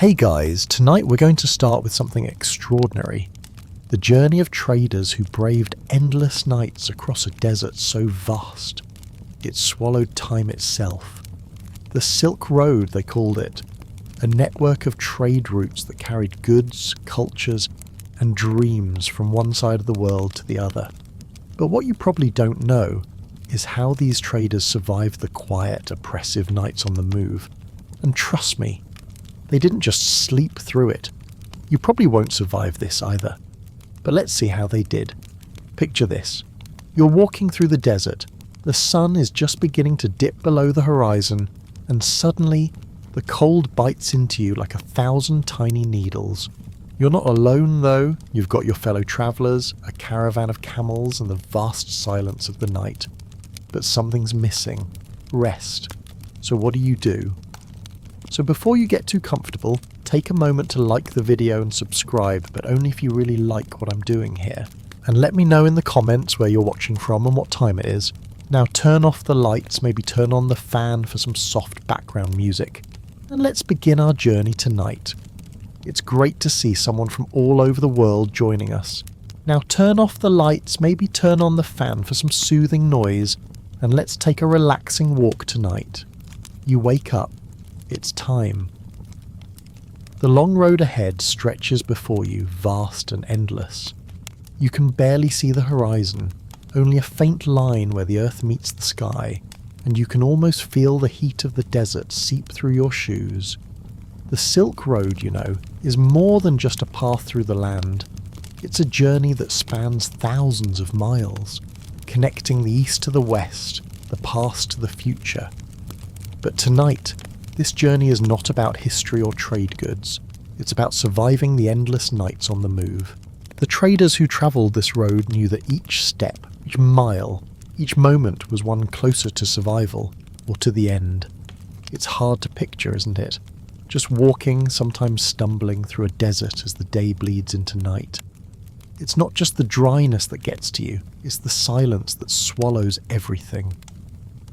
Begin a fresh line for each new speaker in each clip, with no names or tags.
Hey guys, tonight we're going to start with something extraordinary. The journey of traders who braved endless nights across a desert so vast, it swallowed time itself. The Silk Road, they called it, a network of trade routes that carried goods, cultures, and dreams from one side of the world to the other. But what you probably don't know is how these traders survived the quiet, oppressive nights on the move. And trust me, they didn't just sleep through it. You probably won't survive this either. But let's see how they did. Picture this. You're walking through the desert. The sun is just beginning to dip below the horizon, and suddenly the cold bites into you like 1,000 tiny needles. You're not alone though. You've got your fellow travellers, a caravan of camels, and the vast silence of the night. But something's missing. Rest. So what do? So before you get too comfortable, take a moment to like the video and subscribe, but only if you really like what I'm doing here. And let me know in the comments where you're watching from and what time it is. Now turn off the lights, maybe turn on the fan for some soft background music. And let's begin our journey tonight. It's great to see someone from all over the world joining us. Now turn off the lights, maybe turn on the fan for some soothing noise, and let's take a relaxing walk tonight. You wake up. It's time. The long road ahead stretches before you, vast and endless. You can barely see the horizon, only a faint line where the earth meets the sky, and you can almost feel the heat of the desert seep through your shoes. The Silk Road, you know, is more than just a path through the land. It's a journey that spans thousands of miles, connecting the east to the west, the past to the future. But tonight, this journey is not about history or trade goods. It's about surviving the endless nights on the move. The traders who travelled this road knew that each step, each mile, each moment was one closer to survival, or to the end. It's hard to picture, isn't it? Just walking, sometimes stumbling through a desert as the day bleeds into night. It's not just the dryness that gets to you, it's the silence that swallows everything.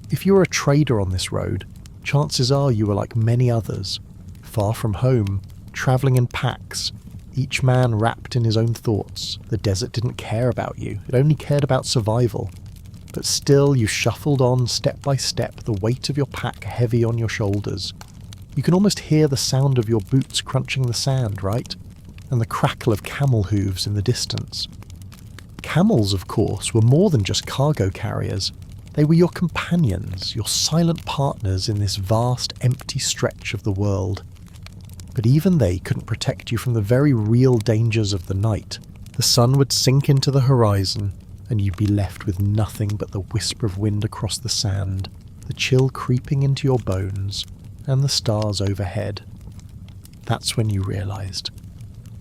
If you were a trader on this road, chances are you were like many others, far from home, travelling in packs, each man wrapped in his own thoughts. The desert didn't care about you, it only cared about survival. But still you shuffled on step by step, the weight of your pack heavy on your shoulders. You can almost hear the sound of your boots crunching the sand, right? And the crackle of camel hooves in the distance. Camels, of course, were more than just cargo carriers. They were your companions, your silent partners in this vast, empty stretch of the world. But even they couldn't protect you from the very real dangers of the night. The sun would sink into the horizon, and you'd be left with nothing but the whisper of wind across the sand, the chill creeping into your bones, and the stars overhead. That's when you realised.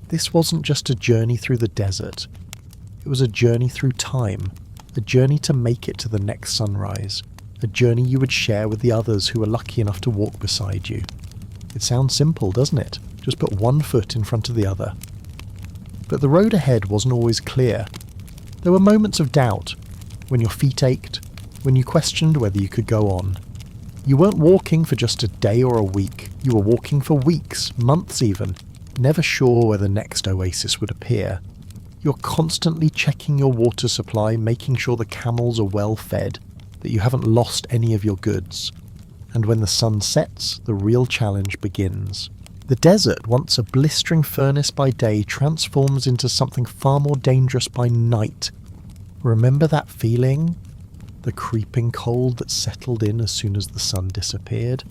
This wasn't just a journey through the desert. It was a journey through time. A journey to make it to the next sunrise, a journey you would share with the others who were lucky enough to walk beside you. It sounds simple, doesn't it? Just put one foot in front of the other. But the road ahead wasn't always clear. There were moments of doubt, when your feet ached, when you questioned whether you could go on. You weren't walking for just a day or a week, you were walking for weeks, months even, never sure where the next oasis would appear. You're constantly checking your water supply, making sure the camels are well fed, that you haven't lost any of your goods. And when the sun sets, the real challenge begins. The desert, once a blistering furnace by day, transforms into something far more dangerous by night. Remember that feeling? The creeping cold that settled in as soon as the sun disappeared?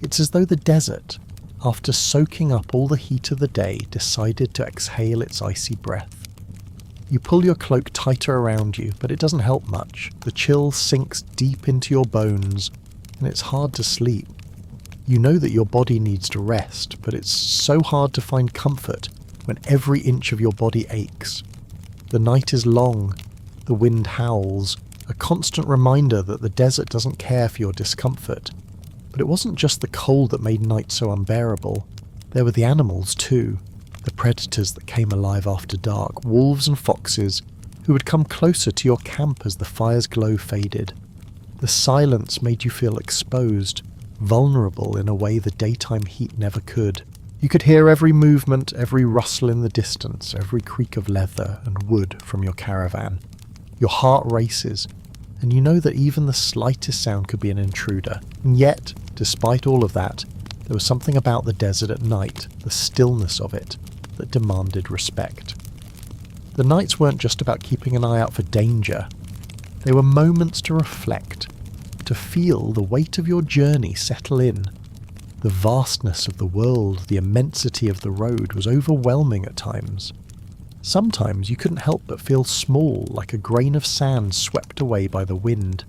It's as though the desert, after soaking up all the heat of the day, decided to exhale its icy breath. You pull your cloak tighter around you, but it doesn't help much. The chill sinks deep into your bones, and it's hard to sleep. You know that your body needs to rest, but it's so hard to find comfort when every inch of your body aches. The night is long, the wind howls, a constant reminder that the desert doesn't care for your discomfort. But it wasn't just the cold that made night so unbearable. There were the animals too. The predators that came alive after dark, wolves and foxes, who would come closer to your camp as the fire's glow faded. The silence made you feel exposed, vulnerable in a way the daytime heat never could. You could hear every movement, every rustle in the distance, every creak of leather and wood from your caravan. Your heart races, and you know that even the slightest sound could be an intruder. And yet, despite all of that, there was something about the desert at night, the stillness of it, that demanded respect. The nights weren't just about keeping an eye out for danger. They were moments to reflect, to feel the weight of your journey settle in. The vastness of the world, the immensity of the road was overwhelming at times. Sometimes you couldn't help but feel small, like a grain of sand swept away by the wind.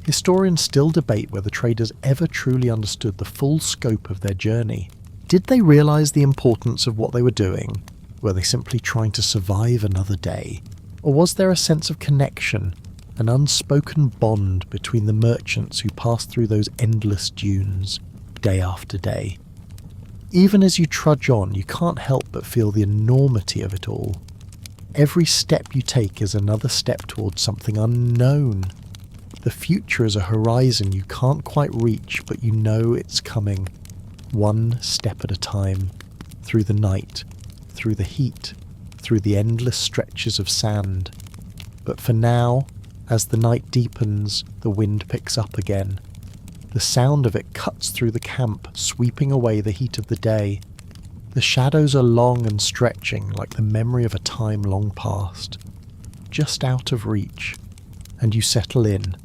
Historians still debate whether traders ever truly understood the full scope of their journey. Did they realize the importance of what they were doing? Were they simply trying to survive another day? Or was there a sense of connection, an unspoken bond between the merchants who passed through those endless dunes, day after day? Even as you trudge on, you can't help but feel the enormity of it all. Every step you take is another step towards something unknown. The future is a horizon you can't quite reach, but you know it's coming. One step at a time, through the night, through the heat, through the endless stretches of sand. But for now, as the night deepens, the wind picks up again. The sound of it cuts through the camp, sweeping away the heat of the day. The shadows are long and stretching, like the memory of a time long past. Just out of reach. And you settle in.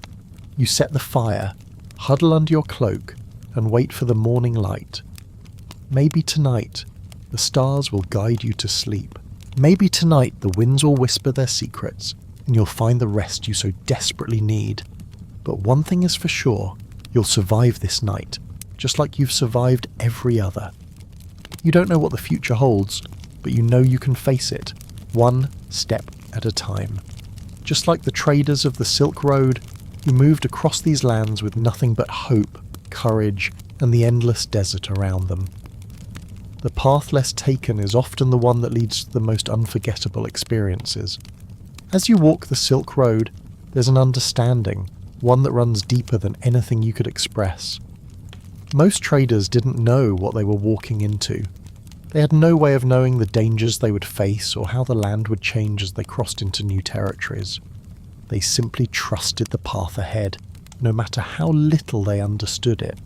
You set the fire, huddle under your cloak, and wait for the morning light. Maybe tonight, the stars will guide you to sleep. Maybe tonight the winds will whisper their secrets, and you'll find the rest you so desperately need. But one thing is for sure, you'll survive this night, just like you've survived every other. You don't know what the future holds, but you know you can face it, one step at a time. Just like the traders of the Silk Road, who moved across these lands with nothing but hope, courage, and the endless desert around them. The path less taken is often the one that leads to the most unforgettable experiences. As you walk the Silk Road, there's an understanding, one that runs deeper than anything you could express. Most traders didn't know what they were walking into. They had no way of knowing the dangers they would face or how the land would change as they crossed into new territories. They simply trusted the path ahead, no matter how little they understood it.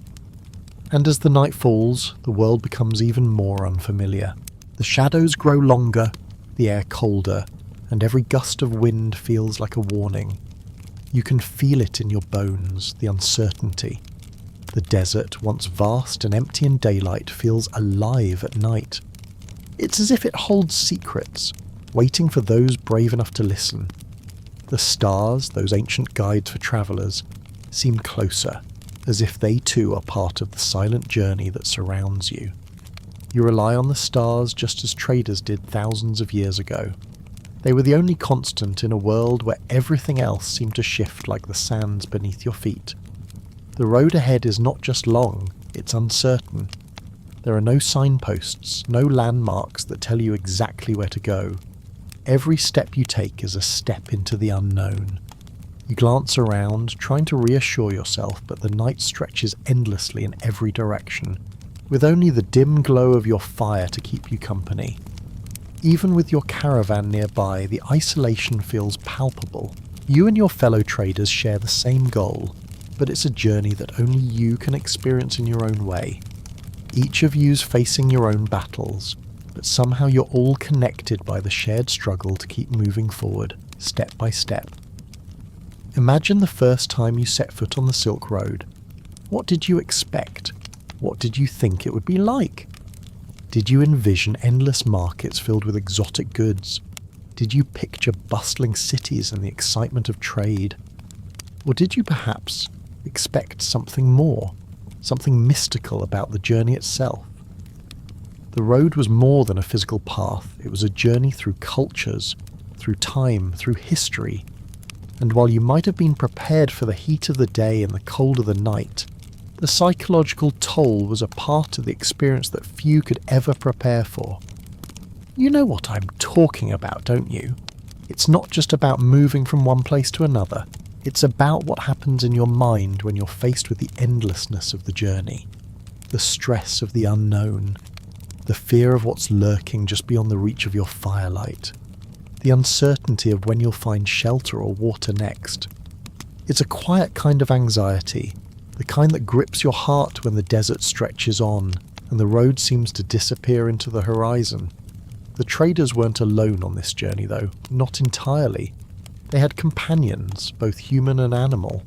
And as the night falls, the world becomes even more unfamiliar. The shadows grow longer, the air colder, and every gust of wind feels like a warning. You can feel it in your bones, the uncertainty. The desert, once vast and empty in daylight, feels alive at night. It's as if it holds secrets, waiting for those brave enough to listen. The stars, those ancient guides for travellers, seem closer, as if they too are part of the silent journey that surrounds you. You rely on the stars just as traders did thousands of years ago. They were the only constant in a world where everything else seemed to shift like the sands beneath your feet. The road ahead is not just long, it's uncertain. There are no signposts, no landmarks that tell you exactly where to go. Every step you take is a step into the unknown. You glance around, trying to reassure yourself, but the night stretches endlessly in every direction, with only the dim glow of your fire to keep you company. Even with your caravan nearby, the isolation feels palpable. You and your fellow traders share the same goal, but it's a journey that only you can experience in your own way. Each of you's facing your own battles, but somehow you're all connected by the shared struggle to keep moving forward, step by step. Imagine the first time you set foot on the Silk Road. What did you expect? What did you think it would be like? Did you envision endless markets filled with exotic goods? Did you picture bustling cities and the excitement of trade? Or did you perhaps expect something more, something mystical about the journey itself? The road was more than a physical path. It was a journey through cultures, through time, through history. And while you might have been prepared for the heat of the day and the cold of the night, the psychological toll was a part of the experience that few could ever prepare for. You know what I'm talking about, don't you? It's not just about moving from one place to another. It's about what happens in your mind when you're faced with the endlessness of the journey, the stress of the unknown, the fear of what's lurking just beyond the reach of your firelight, the uncertainty of when you'll find shelter or water next. It's a quiet kind of anxiety, the kind that grips your heart when the desert stretches on and the road seems to disappear into the horizon. The traders weren't alone on this journey though, not entirely. They had companions, both human and animal.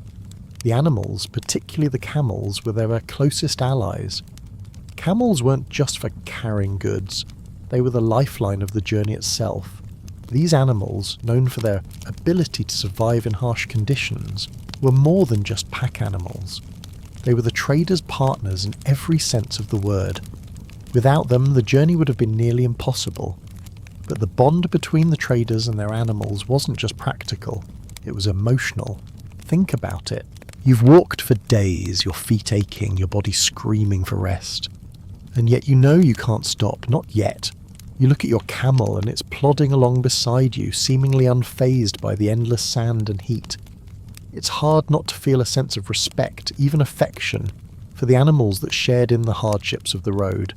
The animals, particularly the camels, were their closest allies. Camels weren't just for carrying goods, they were the lifeline of the journey itself. These animals, known for their ability to survive in harsh conditions, were more than just pack animals. They were the traders' partners in every sense of the word. Without them, the journey would have been nearly impossible. But the bond between the traders and their animals wasn't just practical, it was emotional. Think about it. You've walked for days, your feet aching, your body screaming for rest. And yet you know you can't stop, not yet. You look at your camel and it's plodding along beside you, seemingly unfazed by the endless sand and heat. It's hard not to feel a sense of respect, even affection, for the animals that shared in the hardships of the road.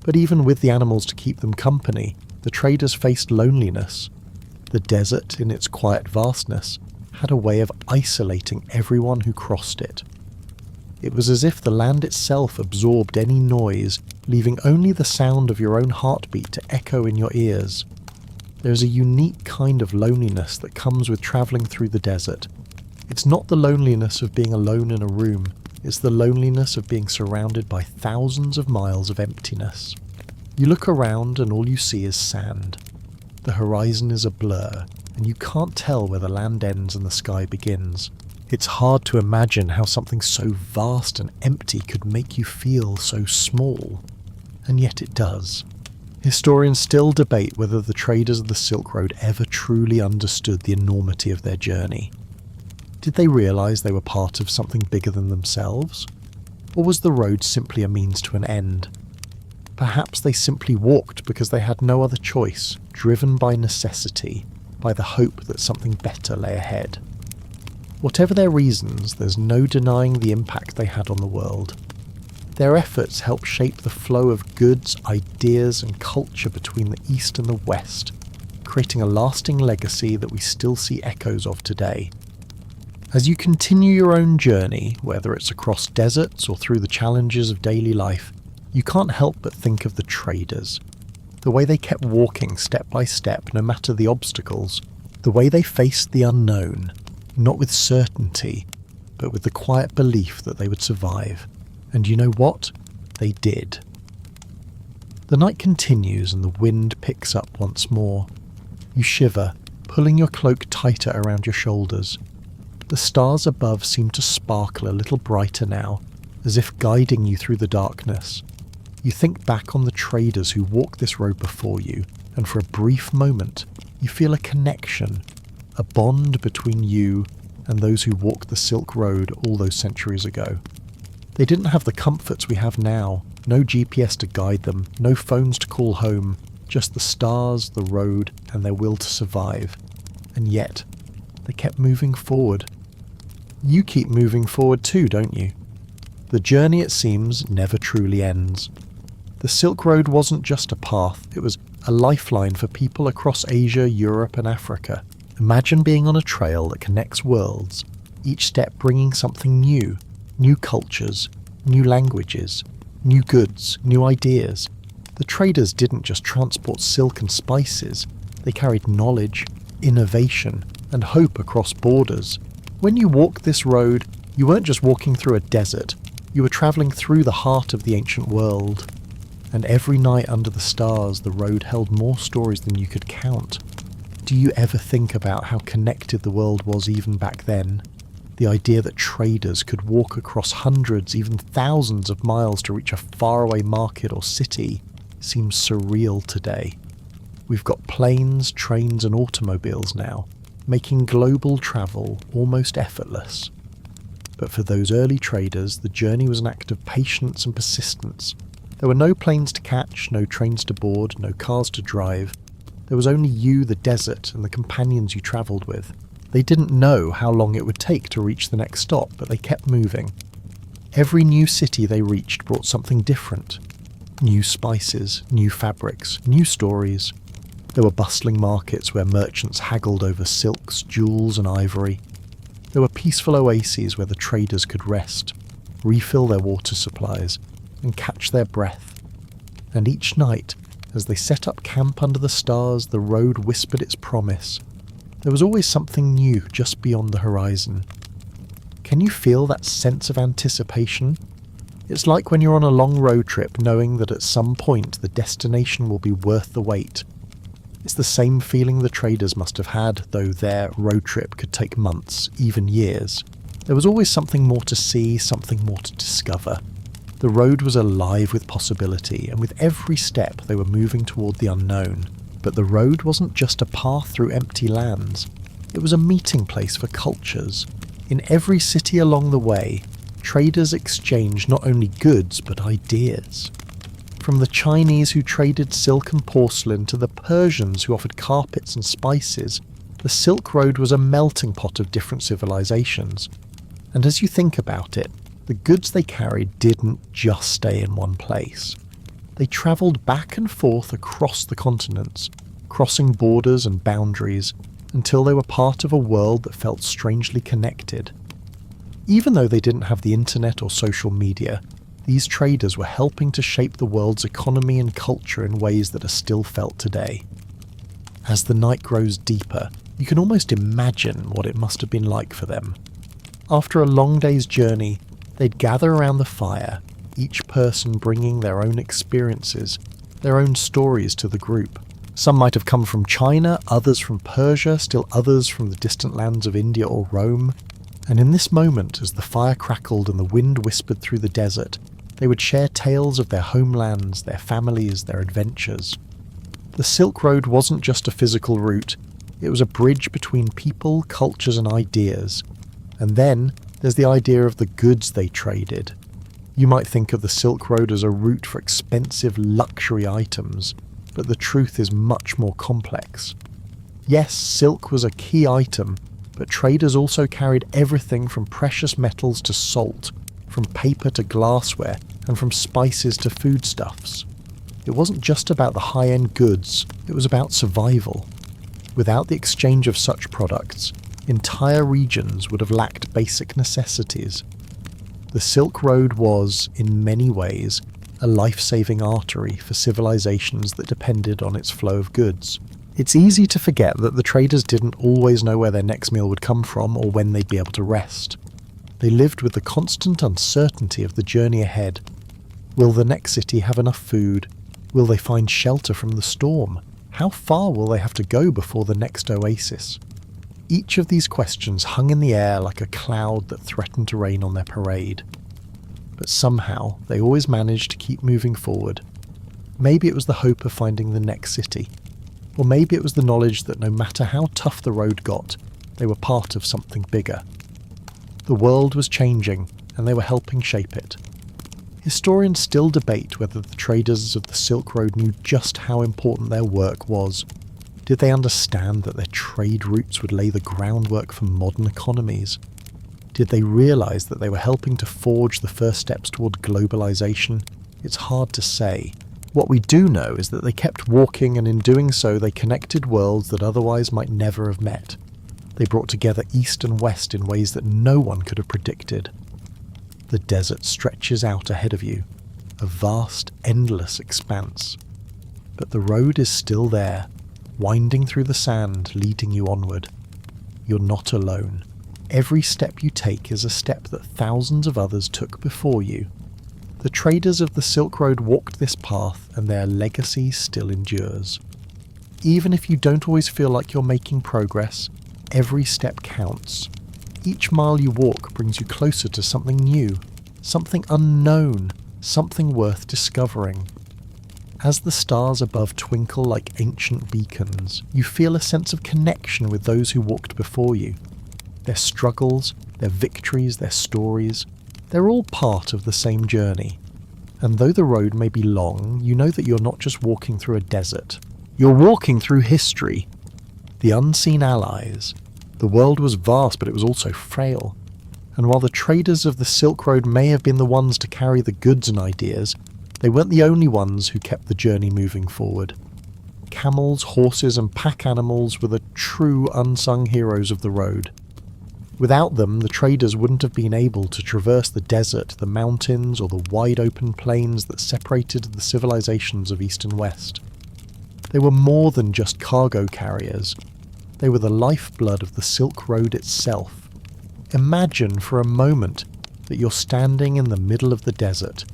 But even with the animals to keep them company, the traders faced loneliness. The desert, in its quiet vastness, had a way of isolating everyone who crossed it. It was as if the land itself absorbed any noise, leaving only the sound of your own heartbeat to echo in your ears. There is a unique kind of loneliness that comes with travelling through the desert. It's not the loneliness of being alone in a room, it's the loneliness of being surrounded by thousands of miles of emptiness. You look around and all you see is sand. The horizon is a blur, and you can't tell where the land ends and the sky begins. It's hard to imagine how something so vast and empty could make you feel so small. And yet it does. Historians still debate whether the traders of the Silk Road ever truly understood the enormity of their journey. Did they realise they were part of something bigger than themselves? Or was the road simply a means to an end? Perhaps they simply walked because they had no other choice, driven by necessity, by the hope that something better lay ahead. Whatever their reasons, there's no denying the impact they had on the world. Their efforts helped shape the flow of goods, ideas and culture between the East and the West, creating a lasting legacy that we still see echoes of today. As you continue your own journey, whether it's across deserts or through the challenges of daily life, you can't help but think of the traders. The way they kept walking step by step no matter the obstacles, the way they faced the unknown, not with certainty, but with the quiet belief that they would survive. And you know what? They did. The night continues and the wind picks up once more. You shiver, pulling your cloak tighter around your shoulders. The stars above seem to sparkle a little brighter now, as if guiding you through the darkness. You think back on the traders who walked this road before you, and for a brief moment, you feel a connection, a bond between you and those who walked the Silk Road all those centuries ago. They didn't have the comforts we have now, no GPS to guide them, no phones to call home, just the stars, the road, and their will to survive. And yet, they kept moving forward. You keep moving forward too, don't you? The journey, it seems, never truly ends. The Silk Road wasn't just a path, it was a lifeline for people across Asia, Europe and Africa. Imagine being on a trail that connects worlds, each step bringing something new, new cultures, new languages, new goods, new ideas. The traders didn't just transport silk and spices, they carried knowledge, innovation and hope across borders. When you walked this road, you weren't just walking through a desert, you were travelling through the heart of the ancient world. And every night under the stars, the road held more stories than you could count. Do you ever think about how connected the world was even back then? The idea that traders could walk across hundreds, even thousands of miles to reach a faraway market or city seems surreal today. We've got planes, trains and automobiles now, making global travel almost effortless. But for those early traders, the journey was an act of patience and persistence. There were no planes to catch, no trains to board, no cars to drive. There was only you, the desert, and the companions you travelled with. They didn't know how long it would take to reach the next stop, but they kept moving. Every new city they reached brought something different. New spices, new fabrics, new stories. There were bustling markets where merchants haggled over silks, jewels and ivory. There were peaceful oases where the traders could rest, refill their water supplies, and catch their breath. And each night, as they set up camp under the stars, the road whispered its promise. There was always something new just beyond the horizon. Can you feel that sense of anticipation? It's like when you're on a long road trip knowing that at some point the destination will be worth the wait. It's the same feeling the traders must have had, though their road trip could take months, even years. There was always something more to see, something more to discover. The road was alive with possibility, and with every step they were moving toward the unknown. But the road wasn't just a path through empty lands. It was a meeting place for cultures. In every city along the way, traders exchanged not only goods but ideas. From the Chinese who traded silk and porcelain to the Persians who offered carpets and spices, the Silk Road was a melting pot of different civilizations. And as you think about it, the goods they carried didn't just stay in one place. They travelled back and forth across the continents, crossing borders and boundaries, until they were part of a world that felt strangely connected. Even though they didn't have the internet or social media, these traders were helping to shape the world's economy and culture in ways that are still felt today. As the night grows deeper, you can almost imagine what it must have been like for them. After a long day's journey, they'd gather around the fire, each person bringing their own experiences, their own stories to the group. Some might have come from China, others from Persia, still others from the distant lands of India or Rome. And in this moment, as the fire crackled and the wind whispered through the desert, they would share tales of their homelands, their families, their adventures. The Silk Road wasn't just a physical route, it was a bridge between people, cultures and ideas. And then there's the idea of the goods they traded. You might think of the Silk Road as a route for expensive luxury items, but the truth is much more complex. Yes, silk was a key item, but traders also carried everything from precious metals to salt, from paper to glassware, and from spices to foodstuffs. It wasn't just about the high-end goods, it was about survival. Without the exchange of such products, entire regions would have lacked basic necessities. The Silk Road was, in many ways, a life-saving artery for civilizations that depended on its flow of goods. It's easy to forget that the traders didn't always know where their next meal would come from or when they'd be able to rest. They lived with the constant uncertainty of the journey ahead. Will the next city have enough food? Will they find shelter from the storm? How far will they have to go before the next oasis? Each of these questions hung in the air like a cloud that threatened to rain on their parade. But somehow, they always managed to keep moving forward. Maybe it was the hope of finding the next city. Or maybe it was the knowledge that no matter how tough the road got, they were part of something bigger. The world was changing, and they were helping shape it. Historians still debate whether the traders of the Silk Road knew just how important their work was. Did they understand that their trade routes would lay the groundwork for modern economies? Did they realise that they were helping to forge the first steps toward globalisation? It's hard to say. What we do know is that they kept walking, and in doing so they connected worlds that otherwise might never have met. They brought together East and West in ways that no one could have predicted. The desert stretches out ahead of you, a vast, endless expanse. But the road is still there, winding through the sand, leading you onward. You're not alone. Every step you take is a step that thousands of others took before you. The traders of the Silk Road walked this path, and their legacy still endures. Even if you don't always feel like you're making progress, every step counts. Each mile you walk brings you closer to something new, something unknown, something worth discovering. As the stars above twinkle like ancient beacons, you feel a sense of connection with those who walked before you. Their struggles, their victories, their stories, they're all part of the same journey. And though the road may be long, you know that you're not just walking through a desert. You're walking through history. The unseen allies. The world was vast, but it was also frail. And while the traders of the Silk Road may have been the ones to carry the goods and ideas, They weren't the only ones who kept the journey moving forward. Camels, horses, and pack animals were the true unsung heroes of the road. Without them, the traders wouldn't have been able to traverse the desert, the mountains, or the wide open plains that separated the civilizations of East and West. They were more than just cargo carriers. They were the lifeblood of the Silk Road itself. Imagine for a moment that you're standing in the middle of the desert,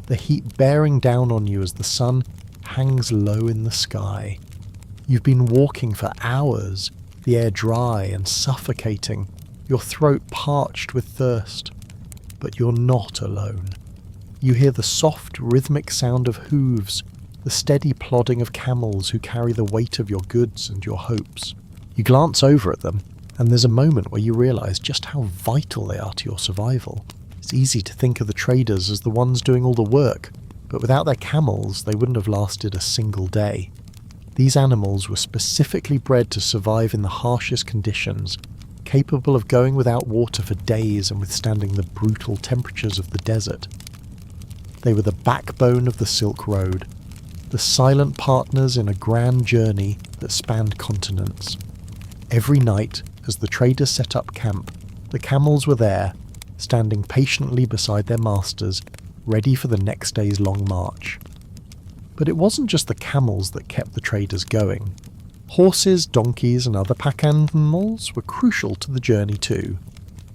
the heat bearing down on you as the sun hangs low in the sky. You've been walking for hours, the air dry and suffocating, your throat parched with thirst. But you're not alone. You hear the soft, rhythmic sound of hooves, the steady plodding of camels who carry the weight of your goods and your hopes. You glance over at them, and there's a moment where you realise just how vital they are to your survival. It's easy to think of the traders as the ones doing all the work, but without their camels, they wouldn't have lasted a single day. These animals were specifically bred to survive in the harshest conditions, capable of going without water for days and withstanding the brutal temperatures of the desert. They were the backbone of the Silk Road, the silent partners in a grand journey that spanned continents. Every night, as the traders set up camp, the camels were there, standing patiently beside their masters, ready for the next day's long march. But it wasn't just the camels that kept the traders going. Horses, donkeys, and other pack animals were crucial to the journey too.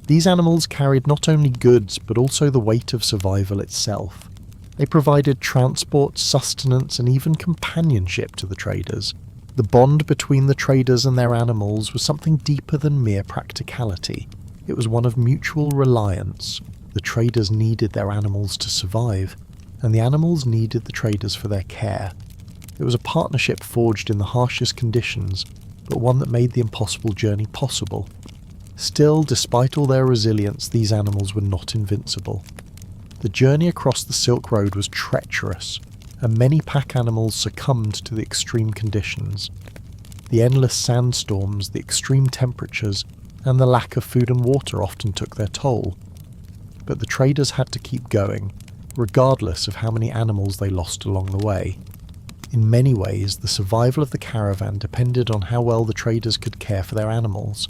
These animals carried not only goods, but also the weight of survival itself. They provided transport, sustenance, and even companionship to the traders. The bond between the traders and their animals was something deeper than mere practicality. It was one of mutual reliance. The traders needed their animals to survive, and the animals needed the traders for their care. It was a partnership forged in the harshest conditions, but one that made the impossible journey possible. Still, despite all their resilience, these animals were not invincible. The journey across the Silk Road was treacherous, and many pack animals succumbed to the extreme conditions. The endless sandstorms, the extreme temperatures, and the lack of food and water often took their toll. But the traders had to keep going, regardless of how many animals they lost along the way. In many ways, the survival of the caravan depended on how well the traders could care for their animals.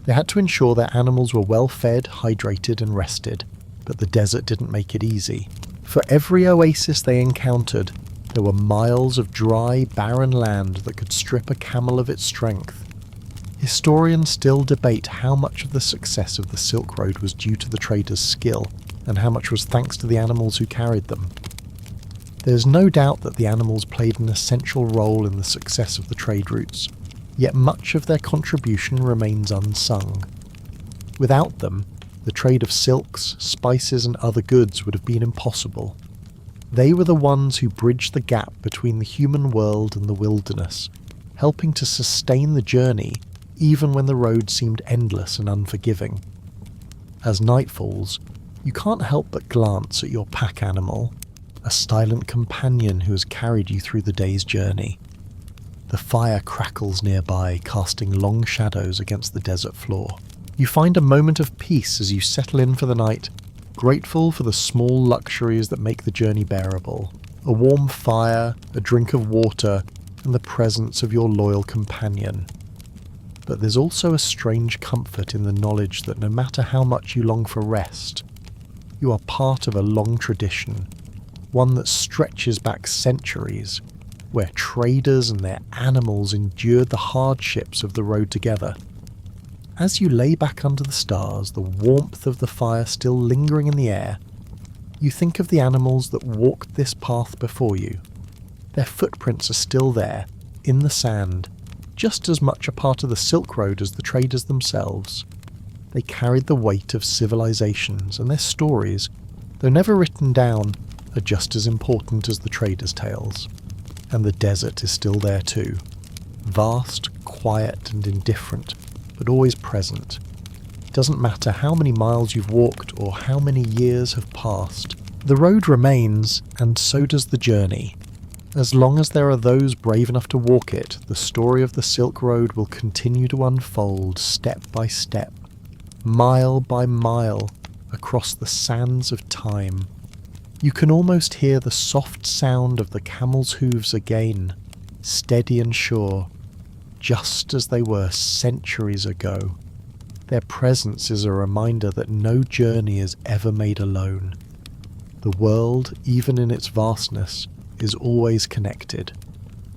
They had to ensure their animals were well fed, hydrated, and rested, but the desert didn't make it easy. For every oasis they encountered, there were miles of dry, barren land that could strip a camel of its strength. Historians still debate how much of the success of the Silk Road was due to the traders' skill, and how much was thanks to the animals who carried them. There's no doubt that the animals played an essential role in the success of the trade routes, yet much of their contribution remains unsung. Without them, the trade of silks, spices, and other goods would have been impossible. They were the ones who bridged the gap between the human world and the wilderness, helping to sustain the journey even when the road seemed endless and unforgiving. As night falls, you can't help but glance at your pack animal, a silent companion who has carried you through the day's journey. The fire crackles nearby, casting long shadows against the desert floor. You find a moment of peace as you settle in for the night, grateful for the small luxuries that make the journey bearable. A warm fire, a drink of water, and the presence of your loyal companion. But there's also a strange comfort in the knowledge that no matter how much you long for rest, you are part of a long tradition, one that stretches back centuries, where traders and their animals endured the hardships of the road together. As you lay back under the stars, the warmth of the fire still lingering in the air, you think of the animals that walked this path before you. Their footprints are still there, in the sand, just as much a part of the Silk Road as the traders themselves. They carried the weight of civilizations, and their stories, though never written down, are just as important as the traders' tales. And the desert is still there too. Vast, quiet, and indifferent, but always present. It doesn't matter how many miles you've walked or how many years have passed. The road remains, and so does the journey. As long as there are those brave enough to walk it, the story of the Silk Road will continue to unfold step by step, mile by mile, across the sands of time. You can almost hear the soft sound of the camel's hooves again, steady and sure, just as they were centuries ago. Their presence is a reminder that no journey is ever made alone. The world, even in its vastness, is always connected,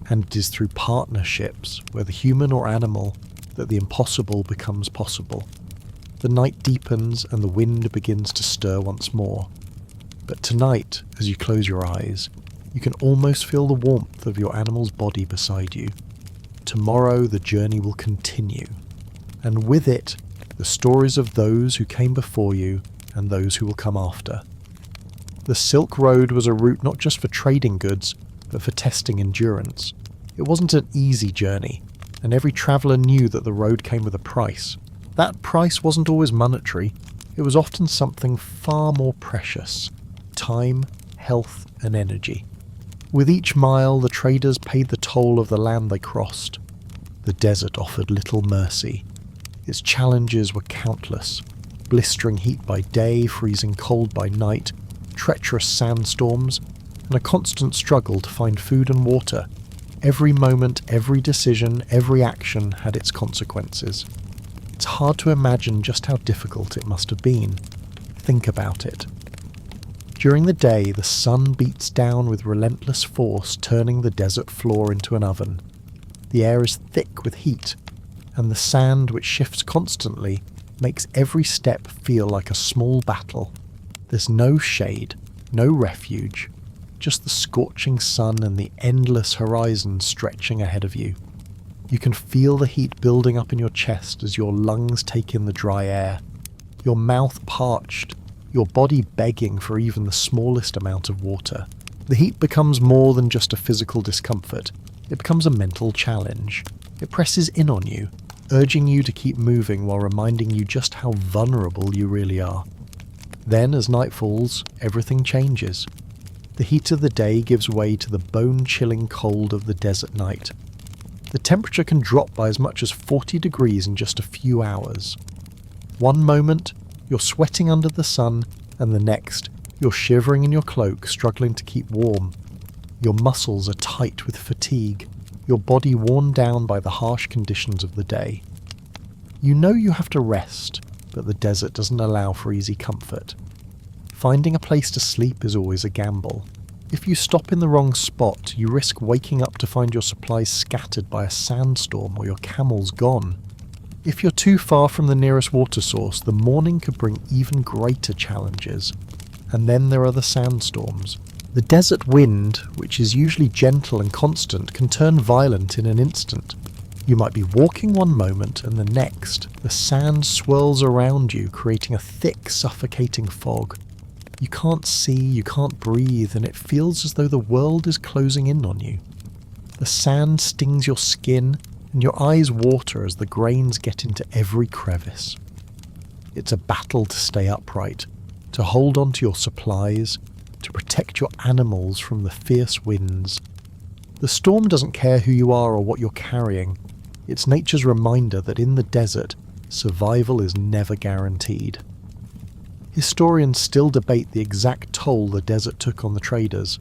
and it is through partnerships, whether human or animal, that the impossible becomes possible. The night deepens and the wind begins to stir once more. But tonight, as you close your eyes, you can almost feel the warmth of your animal's body beside you. Tomorrow the journey will continue, and with it, the stories of those who came before you and those who will come after. The Silk Road was a route not just for trading goods, but for testing endurance. It wasn't an easy journey, and every traveller knew that the road came with a price. That price wasn't always monetary, it was often something far more precious: time, health, and energy. With each mile, the traders paid the toll of the land they crossed. The desert offered little mercy. Its challenges were countless: blistering heat by day, freezing cold by night, treacherous sandstorms, and a constant struggle to find food and water. Every moment, every decision, every action had its consequences. It's hard to imagine just how difficult it must have been. Think about it. During the day, the sun beats down with relentless force, turning the desert floor into an oven. The air is thick with heat, and the sand, which shifts constantly, makes every step feel like a small battle. There's no shade, no refuge, just the scorching sun and the endless horizon stretching ahead of you. You can feel the heat building up in your chest as your lungs take in the dry air, your mouth parched, your body begging for even the smallest amount of water. The heat becomes more than just a physical discomfort. It becomes a mental challenge. It presses in on you, urging you to keep moving while reminding you just how vulnerable you really are. Then, as night falls, everything changes. The heat of the day gives way to the bone-chilling cold of the desert night. The temperature can drop by as much as 40 degrees in just a few hours. One moment, you're sweating under the sun, and the next, you're shivering in your cloak, struggling to keep warm. Your muscles are tight with fatigue, your body worn down by the harsh conditions of the day. You know you have to rest, but the desert doesn't allow for easy comfort. Finding a place to sleep is always a gamble. If you stop in the wrong spot, you risk waking up to find your supplies scattered by a sandstorm or your camels gone. If you're too far from the nearest water source, the morning could bring even greater challenges. And then there are the sandstorms. The desert wind, which is usually gentle and constant, can turn violent in an instant. You might be walking one moment, and the next, the sand swirls around you, creating a thick, suffocating fog. You can't see, you can't breathe, and it feels as though the world is closing in on you. The sand stings your skin, and your eyes water as the grains get into every crevice. It's a battle to stay upright, to hold on to your supplies, to protect your animals from the fierce winds. The storm doesn't care who you are or what you're carrying. It's nature's reminder that in the desert, survival is never guaranteed. Historians still debate the exact toll the desert took on the traders.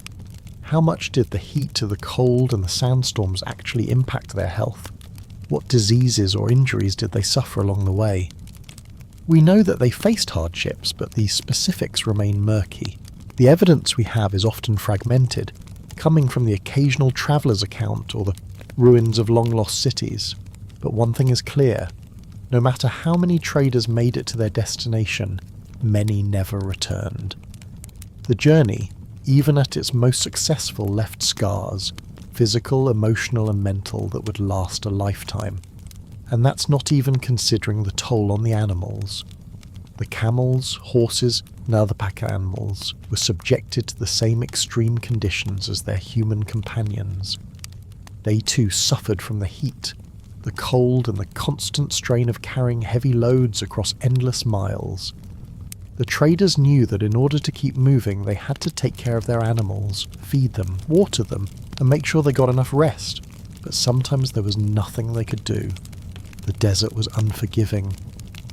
How much did the heat of the cold and the sandstorms actually impact their health? What diseases or injuries did they suffer along the way? We know that they faced hardships, but the specifics remain murky. The evidence we have is often fragmented, coming from the occasional traveller's account or the ruins of long-lost cities. But one thing is clear: no matter how many traders made it to their destination, many never returned. The journey, even at its most successful, left scars, physical, emotional and mental, that would last a lifetime. And that's not even considering the toll on the animals. The camels, horses and other pack animals were subjected to the same extreme conditions as their human companions. They too suffered from the heat, the cold and the constant strain of carrying heavy loads across endless miles. The traders knew that in order to keep moving, they had to take care of their animals, feed them, water them, and make sure they got enough rest. But sometimes there was nothing they could do. The desert was unforgiving.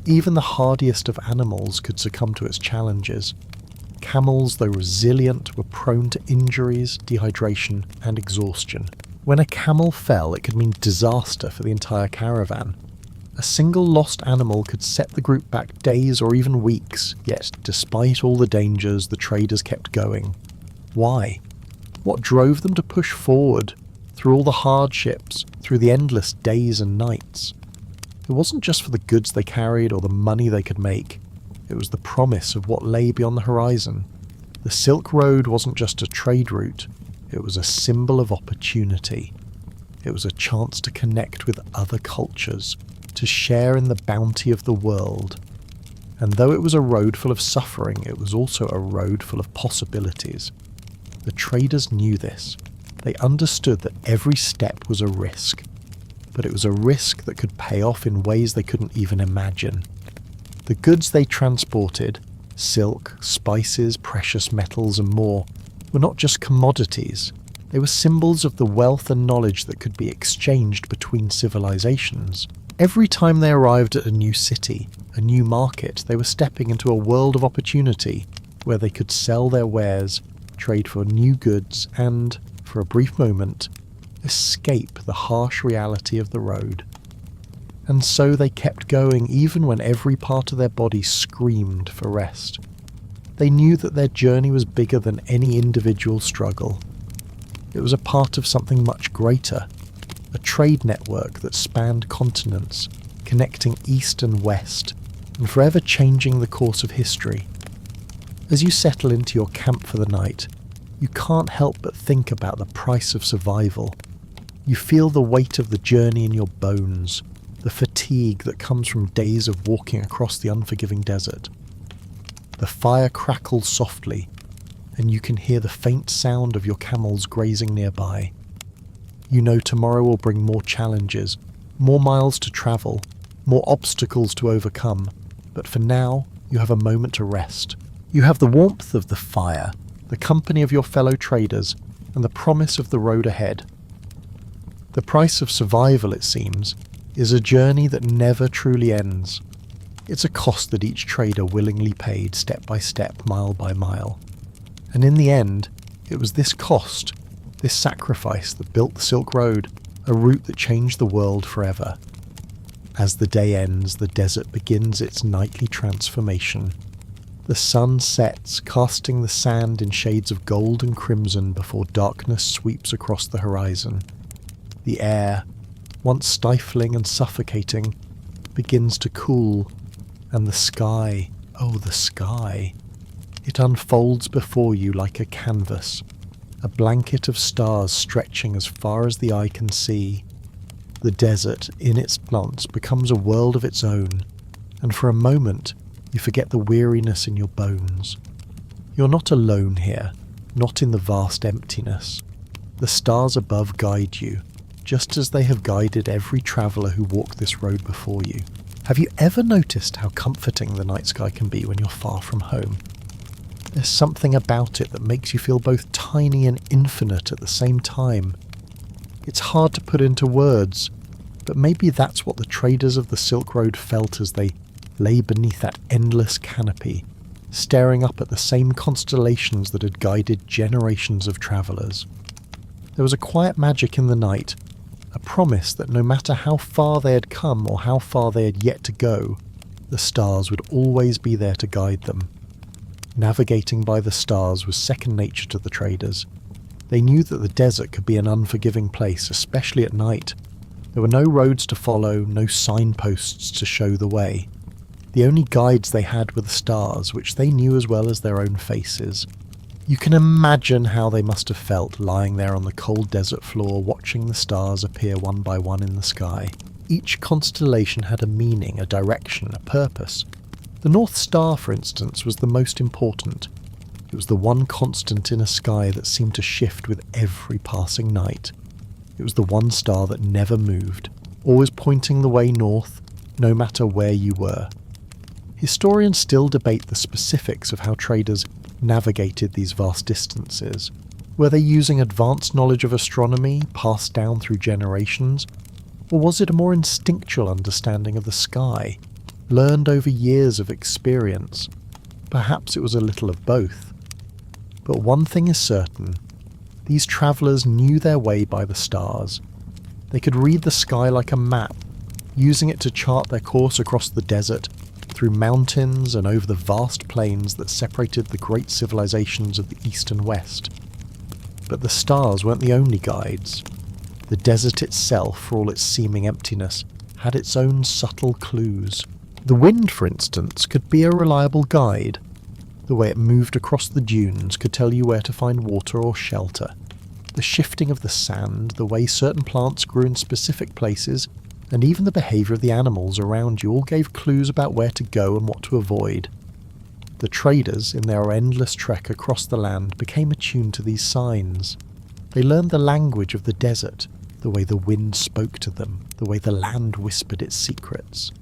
Even the hardiest of animals could succumb to its challenges. Camels, though resilient, were prone to injuries, dehydration, and exhaustion. When a camel fell, it could mean disaster for the entire caravan. A single lost animal could set the group back days or even weeks, yet despite all the dangers, the traders kept going. Why? What drove them to push forward, through all the hardships, through the endless days and nights? It wasn't just for the goods they carried or the money they could make. It was the promise of what lay beyond the horizon. The Silk Road wasn't just a trade route, it was a symbol of opportunity. It was a chance to connect with other cultures, to share in the bounty of the world. And though it was a road full of suffering, it was also a road full of possibilities. The traders knew this. They understood that every step was a risk, but it was a risk that could pay off in ways they couldn't even imagine. The goods they transported, silk, spices, precious metals and more, were not just commodities. They were symbols of the wealth and knowledge that could be exchanged between civilizations. Every time they arrived at a new city, a new market, they were stepping into a world of opportunity where they could sell their wares, trade for new goods, and, for a brief moment, escape the harsh reality of the road. And so they kept going even when every part of their body screamed for rest. They knew that their journey was bigger than any individual struggle. It was a part of something much greater, a trade network that spanned continents, connecting east and west, and forever changing the course of history. As you settle into your camp for the night, you can't help but think about the price of survival. You feel the weight of the journey in your bones, the fatigue that comes from days of walking across the unforgiving desert. The fire crackles softly, and you can hear the faint sound of your camels grazing nearby. You know tomorrow will bring more challenges, more miles to travel, more obstacles to overcome, but for now, you have a moment to rest. You have the warmth of the fire, the company of your fellow traders, and the promise of the road ahead. The price of survival, it seems, is a journey that never truly ends. It's a cost that each trader willingly paid step by step, mile by mile. And in the end, it was this cost, this sacrifice that built the Silk Road, a route that changed the world forever. As the day ends, the desert begins its nightly transformation. The sun sets, casting the sand in shades of gold and crimson before darkness sweeps across the horizon. The air, once stifling and suffocating, begins to cool, and the sky, oh the sky, it unfolds before you like a canvas, a blanket of stars stretching as far as the eye can see. The desert, in its glance, becomes a world of its own, and for a moment you forget the weariness in your bones. You're not alone here, not in the vast emptiness. The stars above guide you, just as they have guided every traveller who walked this road before you. Have you ever noticed how comforting the night sky can be when you're far from home? There's something about it that makes you feel both tiny and infinite at the same time. It's hard to put into words, but maybe that's what the traders of the Silk Road felt as they lay beneath that endless canopy, staring up at the same constellations that had guided generations of travellers. There was a quiet magic in the night, a promise that no matter how far they had come or how far they had yet to go, the stars would always be there to guide them. Navigating by the stars was second nature to the traders. They knew that the desert could be an unforgiving place, especially at night. There were no roads to follow, no signposts to show the way. The only guides they had were the stars, which they knew as well as their own faces. You can imagine how they must have felt lying there on the cold desert floor, watching the stars appear one by one in the sky. Each constellation had a meaning, a direction, a purpose. The North Star, for instance, was the most important. It was the one constant in a sky that seemed to shift with every passing night. It was the one star that never moved, always pointing the way north, no matter where you were. Historians still debate the specifics of how traders navigated these vast distances. Were they using advanced knowledge of astronomy, passed down through generations? Or was it a more instinctual understanding of the sky, learned over years of experience? Perhaps it was a little of both. But one thing is certain. These travellers knew their way by the stars. They could read the sky like a map, using it to chart their course across the desert, through mountains and over the vast plains that separated the great civilizations of the East and West. But the stars weren't the only guides. The desert itself, for all its seeming emptiness, had its own subtle clues. The wind, for instance, could be a reliable guide. The way it moved across the dunes could tell you where to find water or shelter. The shifting of the sand, the way certain plants grew in specific places, and even the behaviour of the animals around you all gave clues about where to go and what to avoid. The traders, in their endless trek across the land, became attuned to these signs. They learned the language of the desert, the way the wind spoke to them, the way the land whispered its secrets.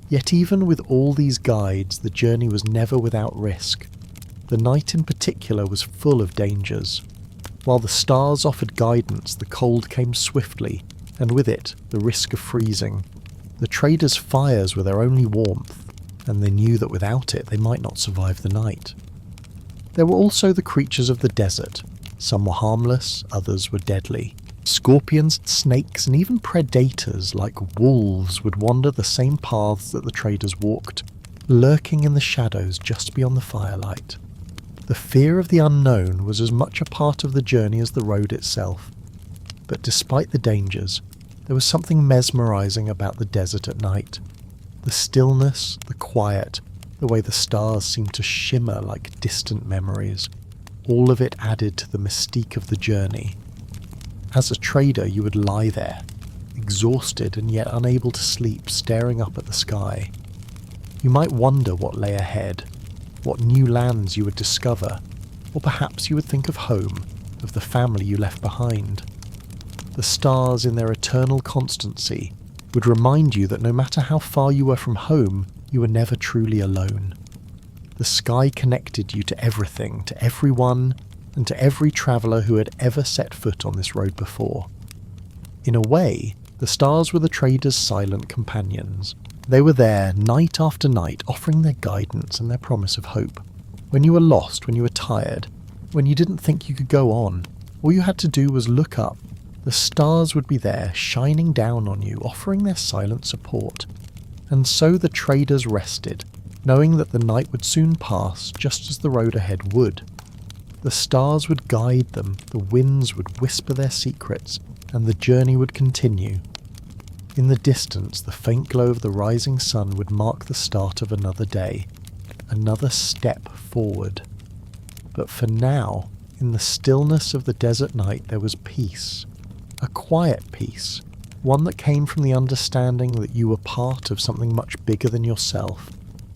Yet even with all these guides, the journey was never without risk. The night in particular was full of dangers. While the stars offered guidance, the cold came swiftly, and with it, the risk of freezing. The traders' fires were their only warmth, and they knew that without it they might not survive the night. There were also the creatures of the desert. Some were harmless, others were deadly. Scorpions, snakes, and even predators like wolves would wander the same paths that the traders walked, lurking in the shadows just beyond the firelight. The fear of the unknown was as much a part of the journey as the road itself. But despite the dangers, there was something mesmerizing about the desert at night. The stillness, the quiet, the way the stars seemed to shimmer like distant memories. All of it added to the mystique of the journey. As a trader, you would lie there, exhausted and yet unable to sleep, staring up at the sky. You might wonder what lay ahead, what new lands you would discover, or perhaps you would think of home, of the family you left behind. The stars, in their eternal constancy, would remind you that no matter how far you were from home, you were never truly alone. The sky connected you to everything, to everyone, and to every traveller who had ever set foot on this road before. In a way, the stars were the traders' silent companions. They were there night after night, offering their guidance and their promise of hope. When you were lost, when you were tired, when you didn't think you could go on, all you had to do was look up. The stars would be there, shining down on you, offering their silent support. And so the traders rested, knowing that the night would soon pass, just as the road ahead would. The stars would guide them, the winds would whisper their secrets, and the journey would continue. In the distance, the faint glow of the rising sun would mark the start of another day, another step forward. But for now, in the stillness of the desert night, there was peace. A quiet peace, one that came from the understanding that you were part of something much bigger than yourself,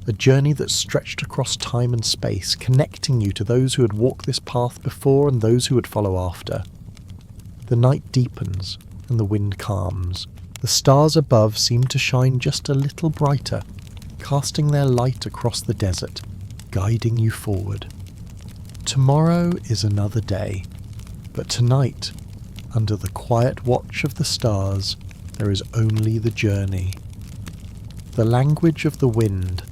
a journey that stretched across time and space, connecting you to those who had walked this path before and those who would follow after. The night deepens, and the wind calms. The stars above seem to shine just a little brighter, casting their light across the desert, guiding you forward. Tomorrow is another day, but tonight, under the quiet watch of the stars, there is only the journey. The language of the wind.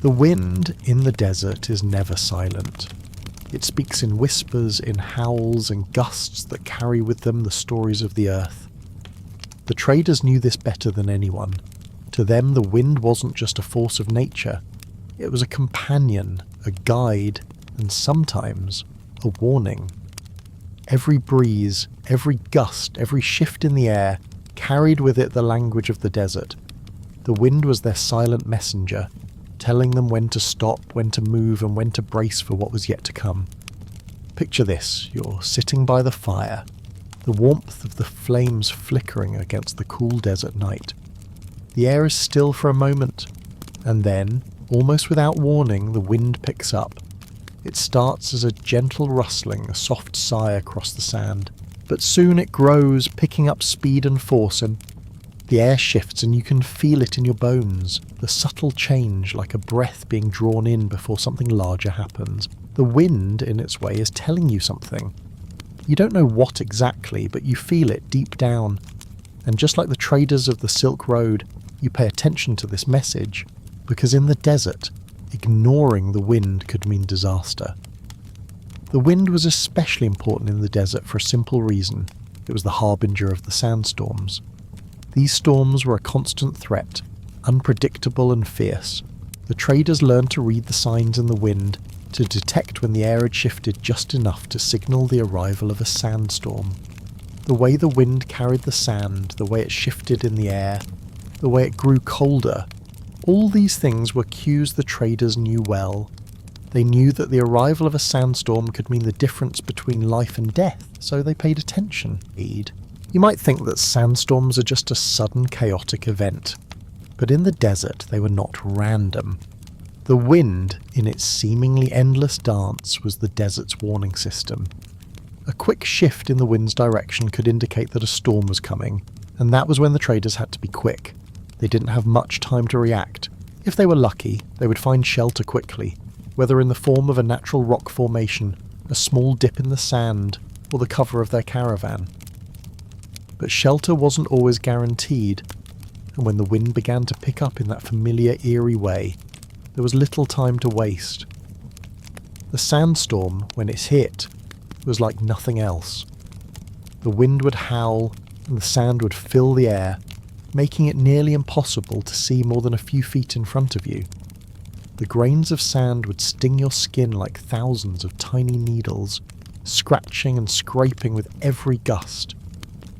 The wind in the desert is never silent. It speaks in whispers, in howls and gusts that carry with them the stories of the earth. The traders knew this better than anyone. To them, the wind wasn't just a force of nature. It was a companion, a guide, and sometimes a warning. Every breeze, every gust, every shift in the air carried with it the language of the desert. The wind was their silent messenger, telling them when to stop, when to move, and when to brace for what was yet to come. Picture this: you're sitting by the fire, the warmth of the flames flickering against the cool desert night. The air is still for a moment, and then, almost without warning, the wind picks up. It starts as a gentle rustling, a soft sigh across the sand, but soon it grows, picking up speed and force, and the air shifts and you can feel it in your bones, the subtle change like a breath being drawn in before something larger happens. The wind, in its way, is telling you something. You don't know what exactly, but you feel it deep down, and just like the traders of the Silk Road, you pay attention to this message, because in the desert, ignoring the wind could mean disaster. The wind was especially important in the desert for a simple reason. It was the harbinger of the sandstorms. These storms were a constant threat, unpredictable and fierce. The traders learned to read the signs in the wind, to detect when the air had shifted just enough to signal the arrival of a sandstorm. The way the wind carried the sand, the way it shifted in the air, the way it grew colder, all these things were cues the traders knew well. They knew that the arrival of a sandstorm could mean the difference between life and death, so they paid attention. You might think that sandstorms are just a sudden chaotic event, but in the desert they were not random. The wind, in its seemingly endless dance, was the desert's warning system. A quick shift in the wind's direction could indicate that a storm was coming, and that was when the traders had to be quick. They didn't have much time to react. If they were lucky, they would find shelter quickly, whether in the form of a natural rock formation, a small dip in the sand, or the cover of their caravan. But shelter wasn't always guaranteed, and when the wind began to pick up in that familiar eerie way, there was little time to waste. The sandstorm, when it hit, was like nothing else. The wind would howl, and the sand would fill the air, making it nearly impossible to see more than a few feet in front of you. The grains of sand would sting your skin like thousands of tiny needles, scratching and scraping with every gust.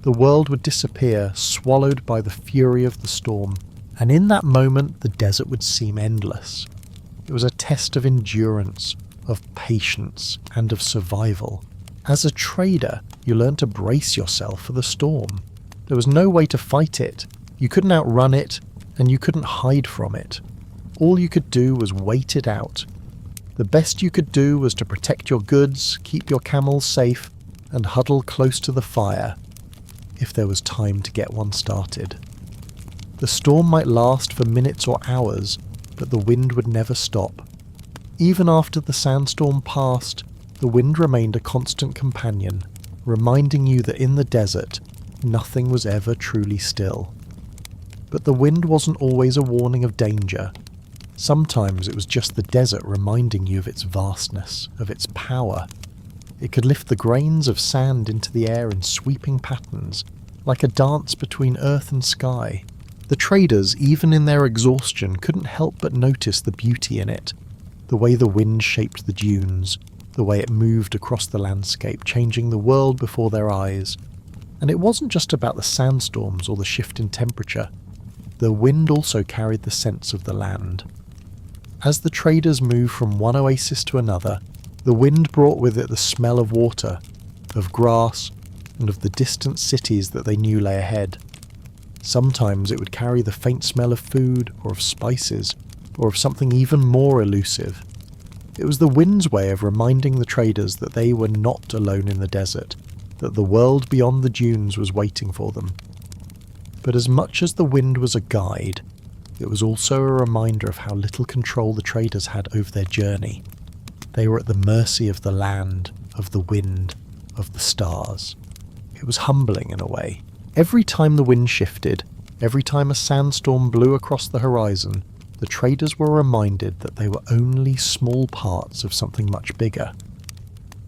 The world would disappear, swallowed by the fury of the storm, and in that moment the desert would seem endless. It was a test of endurance, of patience, and of survival. As a trader, you learned to brace yourself for the storm. There was no way to fight it. You couldn't outrun it, and you couldn't hide from it. All you could do was wait it out. The best you could do was to protect your goods, keep your camels safe, and huddle close to the fire, if there was time to get one started. The storm might last for minutes or hours, but the wind would never stop. Even after the sandstorm passed, the wind remained a constant companion, reminding you that in the desert, nothing was ever truly still. But the wind wasn't always a warning of danger. Sometimes it was just the desert reminding you of its vastness, of its power. It could lift the grains of sand into the air in sweeping patterns, like a dance between earth and sky. The traders, even in their exhaustion, couldn't help but notice the beauty in it. The way the wind shaped the dunes, the way it moved across the landscape, changing the world before their eyes. And it wasn't just about the sandstorms or the shift in temperature. The wind also carried the sense of the land. As the traders moved from one oasis to another, the wind brought with it the smell of water, of grass, and of the distant cities that they knew lay ahead. Sometimes it would carry the faint smell of food, or of spices, or of something even more elusive. It was the wind's way of reminding the traders that they were not alone in the desert, that the world beyond the dunes was waiting for them. But as much as the wind was a guide, it was also a reminder of how little control the traders had over their journey. They were at the mercy of the land, of the wind, of the stars. It was humbling in a way. Every time the wind shifted, every time a sandstorm blew across the horizon, the traders were reminded that they were only small parts of something much bigger.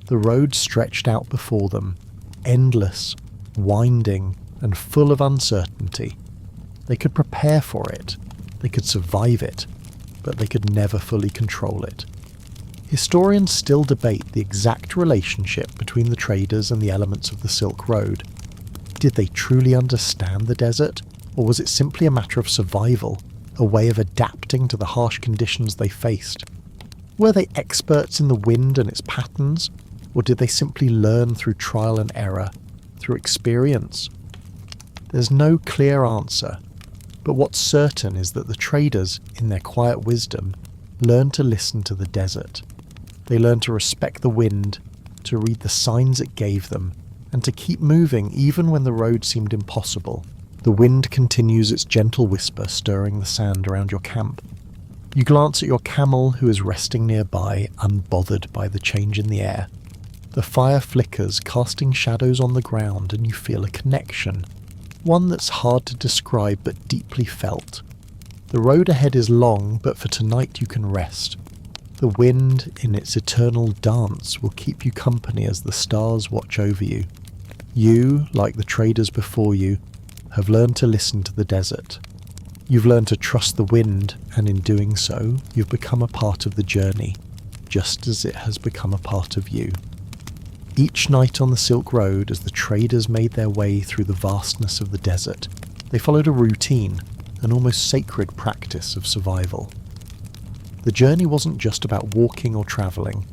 The road stretched out before them, endless, winding, and full of uncertainty. They could prepare for it, they could survive it, but they could never fully control it. Historians still debate the exact relationship between the traders and the elements of the Silk Road. Did they truly understand the desert, or was it simply a matter of survival, a way of adapting to the harsh conditions they faced? Were they experts in the wind and its patterns, or did they simply learn through trial and error, through experience? There's no clear answer, but what's certain is that the traders, in their quiet wisdom, learned to listen to the desert. They learned to respect the wind, to read the signs it gave them, and to keep moving even when the road seemed impossible. The wind continues its gentle whisper, stirring the sand around your camp. You glance at your camel, who is resting nearby, unbothered by the change in the air. The fire flickers, casting shadows on the ground, and you feel a connection, one that's hard to describe but deeply felt. The road ahead is long, but for tonight you can rest. The wind, in its eternal dance, will keep you company as the stars watch over you. You, like the traders before you, have learned to listen to the desert. You've learned to trust the wind, and in doing so, you've become a part of the journey, just as it has become a part of you. Each night on the Silk Road, as the traders made their way through the vastness of the desert, they followed a routine, an almost sacred practice of survival. The journey wasn't just about walking or travelling.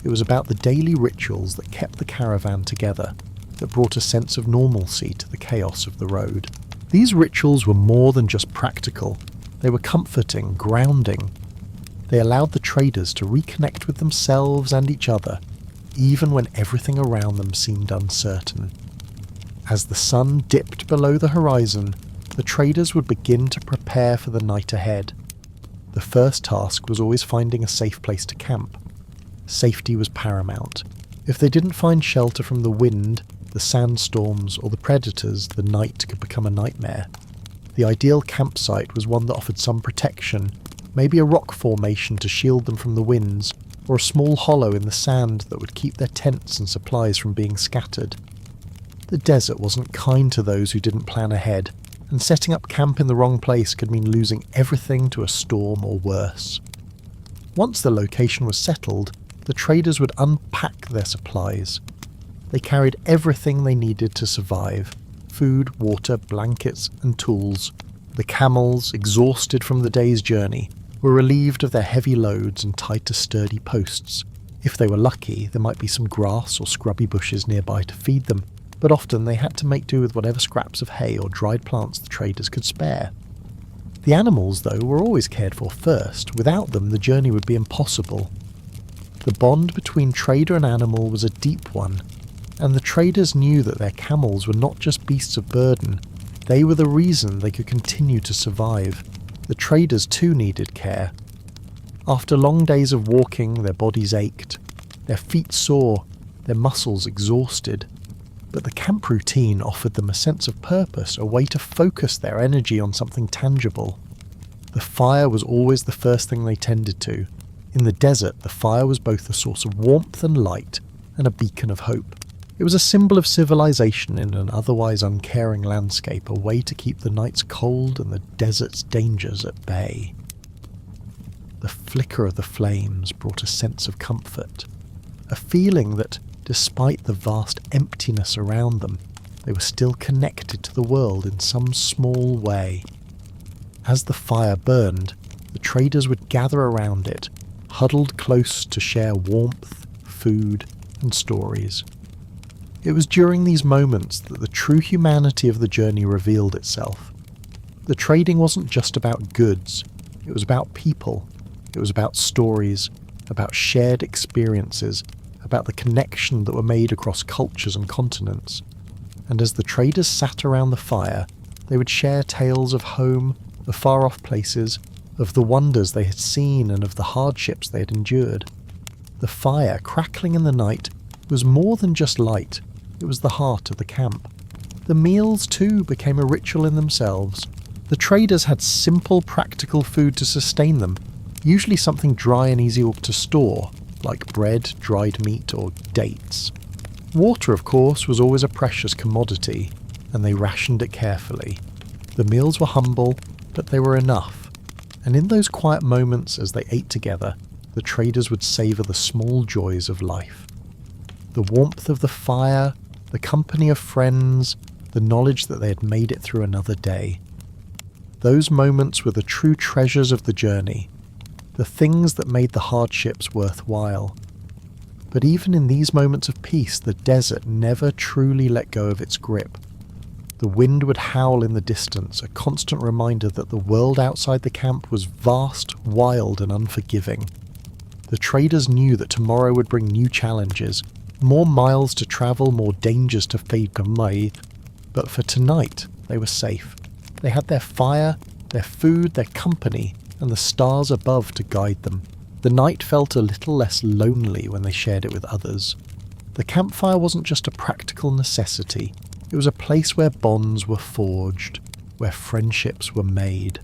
It was about the daily rituals that kept the caravan together, that brought a sense of normalcy to the chaos of the road. These rituals were more than just practical. They were comforting, grounding. They allowed the traders to reconnect with themselves and each other, even when everything around them seemed uncertain. As the sun dipped below the horizon, the traders would begin to prepare for the night ahead. The first task was always finding a safe place to camp. Safety was paramount. If they didn't find shelter from the wind, the sandstorms, or the predators, the night could become a nightmare. The ideal campsite was one that offered some protection, maybe a rock formation to shield them from the winds, or a small hollow in the sand that would keep their tents and supplies from being scattered. The desert wasn't kind to those who didn't plan ahead, and setting up camp in the wrong place could mean losing everything to a storm or worse. Once the location was settled, the traders would unpack their supplies. They carried everything they needed to survive: food, water, blankets, and tools. The camels, exhausted from the day's journey, were relieved of their heavy loads and tied to sturdy posts. If they were lucky, there might be some grass or scrubby bushes nearby to feed them, but often they had to make do with whatever scraps of hay or dried plants the traders could spare. The animals, though, were always cared for first. Without them, the journey would be impossible. The bond between trader and animal was a deep one, and the traders knew that their camels were not just beasts of burden. They were the reason they could continue to survive. The traders too needed care. After long days of walking, their bodies ached, their feet sore, their muscles exhausted. But the camp routine offered them a sense of purpose, a way to focus their energy on something tangible. The fire was always the first thing they tended to. In the desert, the fire was both a source of warmth and light, and a beacon of hope. It was a symbol of civilization in an otherwise uncaring landscape, a way to keep the night's cold and the desert's dangers at bay. The flicker of the flames brought a sense of comfort, a feeling that, despite the vast emptiness around them, they were still connected to the world in some small way. As the fire burned, the traders would gather around it, huddled close to share warmth, food, and stories. It was during these moments that the true humanity of the journey revealed itself. The trading wasn't just about goods, it was about people. It was about stories, about shared experiences, about the connection that were made across cultures and continents. And as the traders sat around the fire, they would share tales of home, of far-off places, of the wonders they had seen and of the hardships they had endured. The fire, crackling in the night, was more than just light. It was the heart of the camp. The meals, too, became a ritual in themselves. The traders had simple, practical food to sustain them, usually something dry and easy to store, like bread, dried meat, or dates. Water, of course, was always a precious commodity, and they rationed it carefully. The meals were humble, but they were enough. And in those quiet moments as they ate together, the traders would savour the small joys of life. The warmth of the fire, the company of friends, the knowledge that they had made it through another day. Those moments were the true treasures of the journey, the things that made the hardships worthwhile. But even in these moments of peace, the desert never truly let go of its grip. The wind would howl in the distance, a constant reminder that the world outside the camp was vast, wild, and unforgiving. The traders knew that tomorrow would bring new challenges, more miles to travel, more dangers to face. But for tonight, they were safe. They had their fire, their food, their company, and the stars above to guide them. The night felt a little less lonely when they shared it with others. The campfire wasn't just a practical necessity. It was a place where bonds were forged, where friendships were made.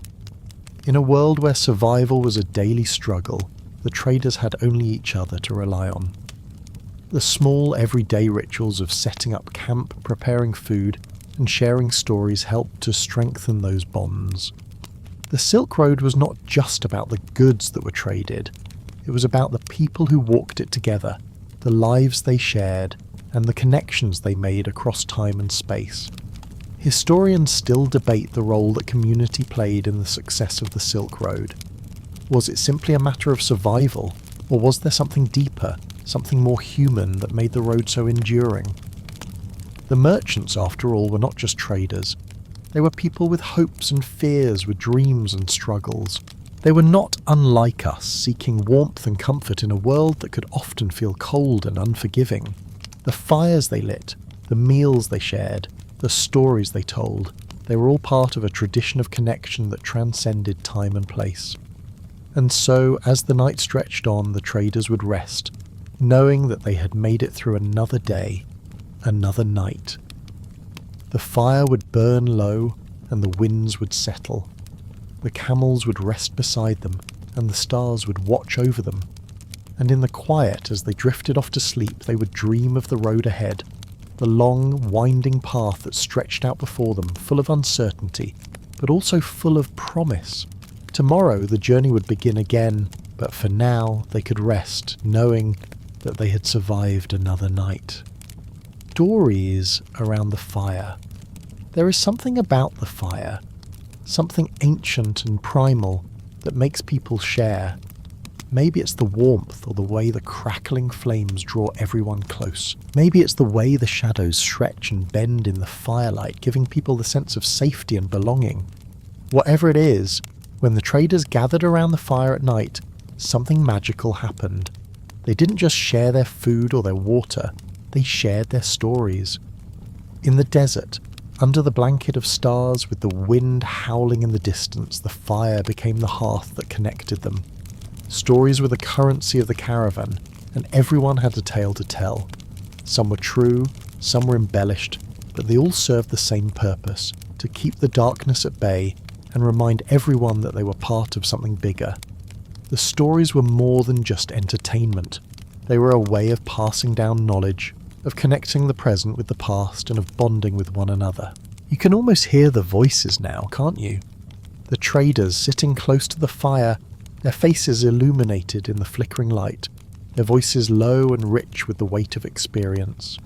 In a world where survival was a daily struggle, the traders had only each other to rely on. The small everyday rituals of setting up camp, preparing food, and sharing stories helped to strengthen those bonds. The Silk Road was not just about the goods that were traded, it was about the people who walked it together, the lives they shared, and the connections they made across time and space. Historians still debate the role that community played in the success of the Silk Road. Was it simply a matter of survival, or was there something deeper, something more human that made the road so enduring? The merchants, after all, were not just traders. They were people with hopes and fears, with dreams and struggles. They were not unlike us, seeking warmth and comfort in a world that could often feel cold and unforgiving. The fires they lit, the meals they shared, the stories they told, they were all part of a tradition of connection that transcended time and place. And so, as the night stretched on, the traders would rest, knowing that they had made it through another day, another night. The fire would burn low, and the winds would settle. The camels would rest beside them, and the stars would watch over them. And in the quiet, as they drifted off to sleep, they would dream of the road ahead, the long, winding path that stretched out before them, full of uncertainty, but also full of promise. Tomorrow the journey would begin again, but for now they could rest, knowing that they had survived another night. Stories around the fire. There is something about the fire, something ancient and primal that makes people share. Maybe it's the warmth or the way the crackling flames draw everyone close. Maybe it's the way the shadows stretch and bend in the firelight, giving people the sense of safety and belonging. Whatever it is, when the traders gathered around the fire at night, something magical happened. They didn't just share their food or their water, they shared their stories. In the desert, under the blanket of stars with the wind howling in the distance, the fire became the hearth that connected them. Stories were the currency of the caravan, and everyone had a tale to tell. Some were true, some were embellished, but they all served the same purpose, to keep the darkness at bay and remind everyone that they were part of something bigger. The stories were more than just entertainment. They were a way of passing down knowledge, of connecting the present with the past, and of bonding with one another. You can almost hear the voices now, can't you? The traders sitting close to the fire, their faces illuminated in the flickering light, their voices low and rich with the weight of experience.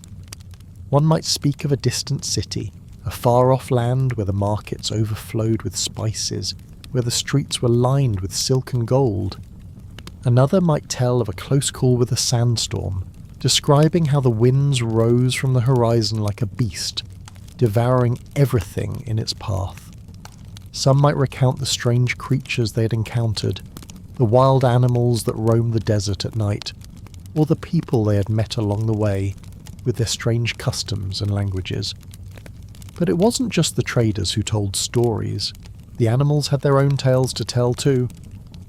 One might speak of a distant city, a far-off land where the markets overflowed with spices, where the streets were lined with silk and gold. Another might tell of a close call with a sandstorm, describing how the winds rose from the horizon like a beast, devouring everything in its path. Some might recount the strange creatures they had encountered, the wild animals that roamed the desert at night, or the people they had met along the way, with their strange customs and languages. But it wasn't just the traders who told stories. The animals had their own tales to tell too.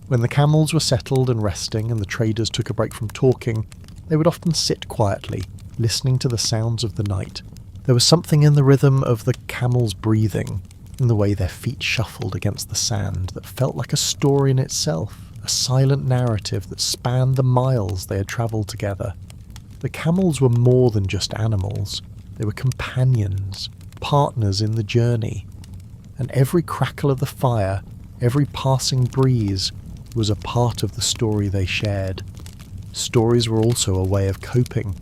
When the camels were settled and resting and the traders took a break from talking, they would often sit quietly, listening to the sounds of the night. There was something in the rhythm of the camels' breathing, in the way their feet shuffled against the sand, that felt like a story in itself, a silent narrative that spanned the miles they had travelled together. The camels were more than just animals. They were companions, partners in the journey. And every crackle of the fire, every passing breeze, was a part of the story they shared. Stories were also a way of coping.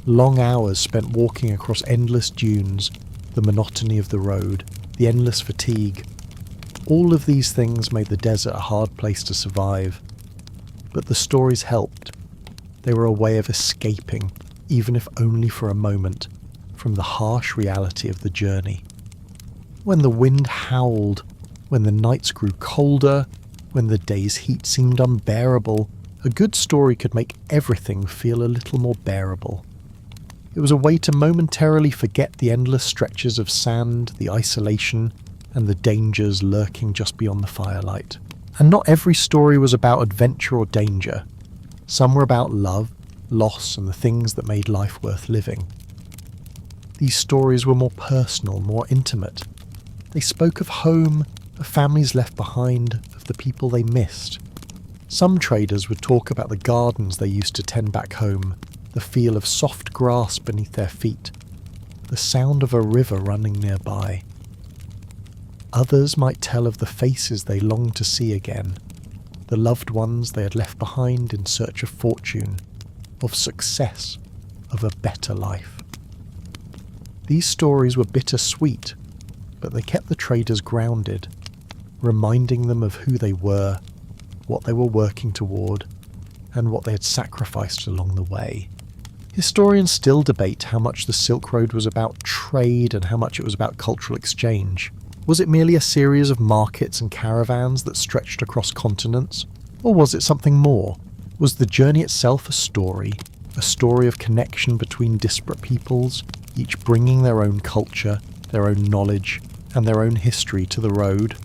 Long hours spent walking across endless dunes, the monotony of the road, the endless fatigue. All of these things made the desert a hard place to survive. But the stories helped. They were a way of escaping, even if only for a moment, from the harsh reality of the journey. When the wind howled, when the nights grew colder, when the day's heat seemed unbearable, a good story could make everything feel a little more bearable. It was a way to momentarily forget the endless stretches of sand, the isolation, and the dangers lurking just beyond the firelight. And not every story was about adventure or danger. Some were about love, loss, and the things that made life worth living. These stories were more personal, more intimate. They spoke of home, of families left behind, of the people they missed. Some traders would talk about the gardens they used to tend back home, the feel of soft grass beneath their feet, the sound of a river running nearby. Others might tell of the faces they longed to see again, the loved ones they had left behind in search of fortune, of success, of a better life. These stories were bittersweet, but they kept the traders grounded, reminding them of who they were, what they were working toward, and what they had sacrificed along the way. Historians still debate how much the Silk Road was about trade and how much it was about cultural exchange. Was it merely a series of markets and caravans that stretched across continents? Or was it something more? Was the journey itself a story of connection between disparate peoples, each bringing their own culture, their own knowledge, and their own history to the road?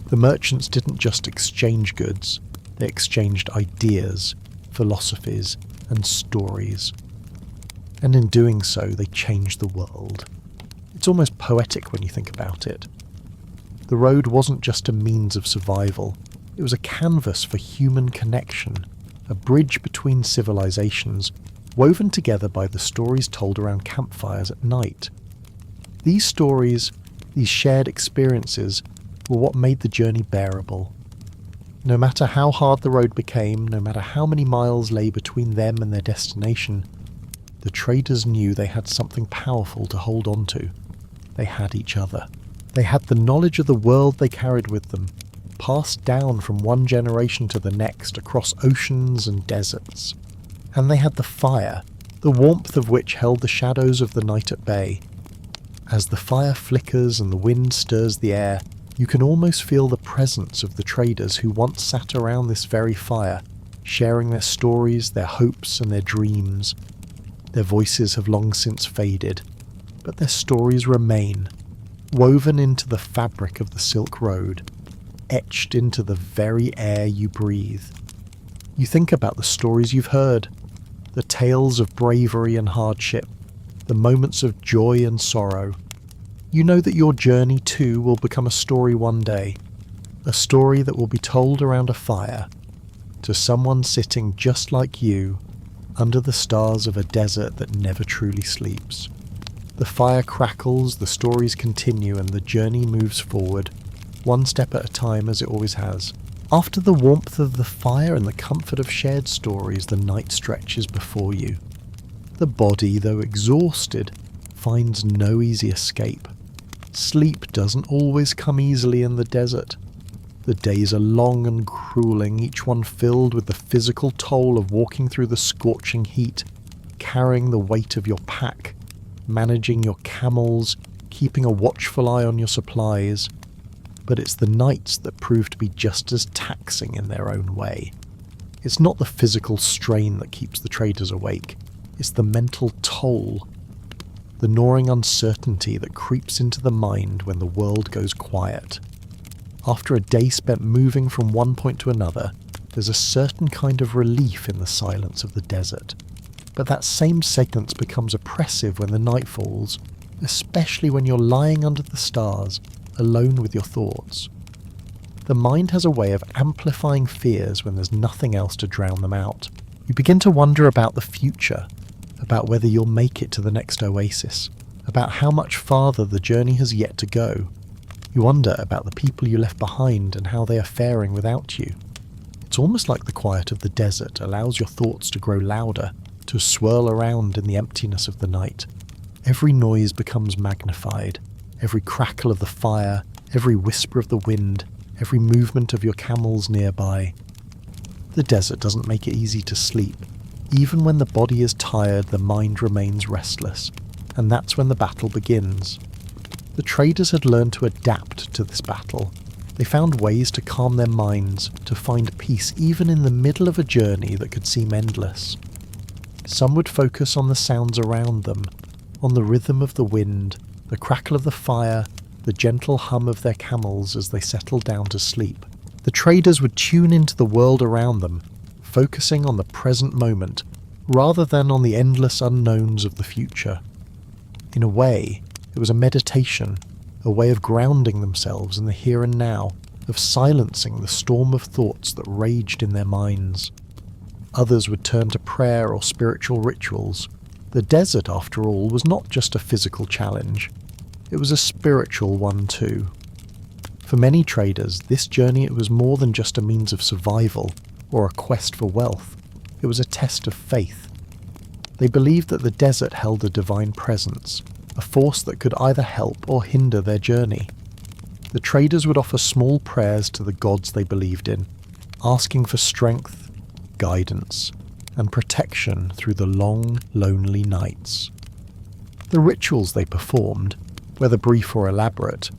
The merchants didn't just exchange goods, they exchanged ideas, philosophies, and stories. And in doing so, they changed the world. It's almost poetic when you think about it. The road wasn't just a means of survival, it was a canvas for human connection, a bridge between civilizations, woven together by the stories told around campfires at night. These stories, these shared experiences, were what made the journey bearable. No matter how hard the road became, no matter how many miles lay between them and their destination, the traders knew they had something powerful to hold on to. They had each other. They had the knowledge of the world they carried with them, passed down from one generation to the next across oceans and deserts. And they had the fire, the warmth of which held the shadows of the night at bay. As the fire flickers and the wind stirs the air, you can almost feel the presence of the traders who once sat around this very fire, sharing their stories, their hopes and their dreams. Their voices have long since faded, but their stories remain, woven into the fabric of the Silk Road, etched into the very air you breathe. You think about the stories you've heard, the tales of bravery and hardship, the moments of joy and sorrow. You know that your journey too will become a story one day, a story that will be told around a fire, to someone sitting just like you, under the stars of a desert that never truly sleeps. The fire crackles, the stories continue, and the journey moves forward, one step at a time as it always has. After the warmth of the fire and the comfort of shared stories, the night stretches before you. The body, though exhausted, finds no easy escape. Sleep doesn't always come easily in the desert. The days are long and grueling, each one filled with the physical toll of walking through the scorching heat, carrying the weight of your pack, managing your camels, keeping a watchful eye on your supplies. But it's the nights that prove to be just as taxing in their own way. It's not the physical strain that keeps the traders awake, it's the mental toll, the gnawing uncertainty that creeps into the mind when the world goes quiet. After a day spent moving from one point to another, there's a certain kind of relief in the silence of the desert. But that same silence becomes oppressive when the night falls, especially when you're lying under the stars, alone with your thoughts. The mind has a way of amplifying fears when there's nothing else to drown them out. You begin to wonder about the future, about whether you'll make it to the next oasis, about how much farther the journey has yet to go. You wonder about the people you left behind and how they are faring without you. It's almost like the quiet of the desert allows your thoughts to grow louder, to swirl around in the emptiness of the night. Every noise becomes magnified, every crackle of the fire, every whisper of the wind, every movement of your camels nearby. The desert doesn't make it easy to sleep. Even when the body is tired, the mind remains restless, and that's when the battle begins. The traders had learned to adapt to this battle. They found ways to calm their minds, to find peace even in the middle of a journey that could seem endless. Some would focus on the sounds around them, on the rhythm of the wind, the crackle of the fire, the gentle hum of their camels as they settled down to sleep. The traders would tune into the world around them, focusing on the present moment, rather than on the endless unknowns of the future. In a way, it was a meditation, a way of grounding themselves in the here and now, of silencing the storm of thoughts that raged in their minds. Others would turn to prayer or spiritual rituals. The desert, after all, was not just a physical challenge. It was a spiritual one too. For many traders, this journey was more than just a means of survival or a quest for wealth. It was a test of faith. They believed that the desert held a divine presence, a force that could either help or hinder their journey. The traders would offer small prayers to the gods they believed in, asking for strength, guidance, and protection through the long, lonely nights. The rituals they performed, whether brief or elaborate,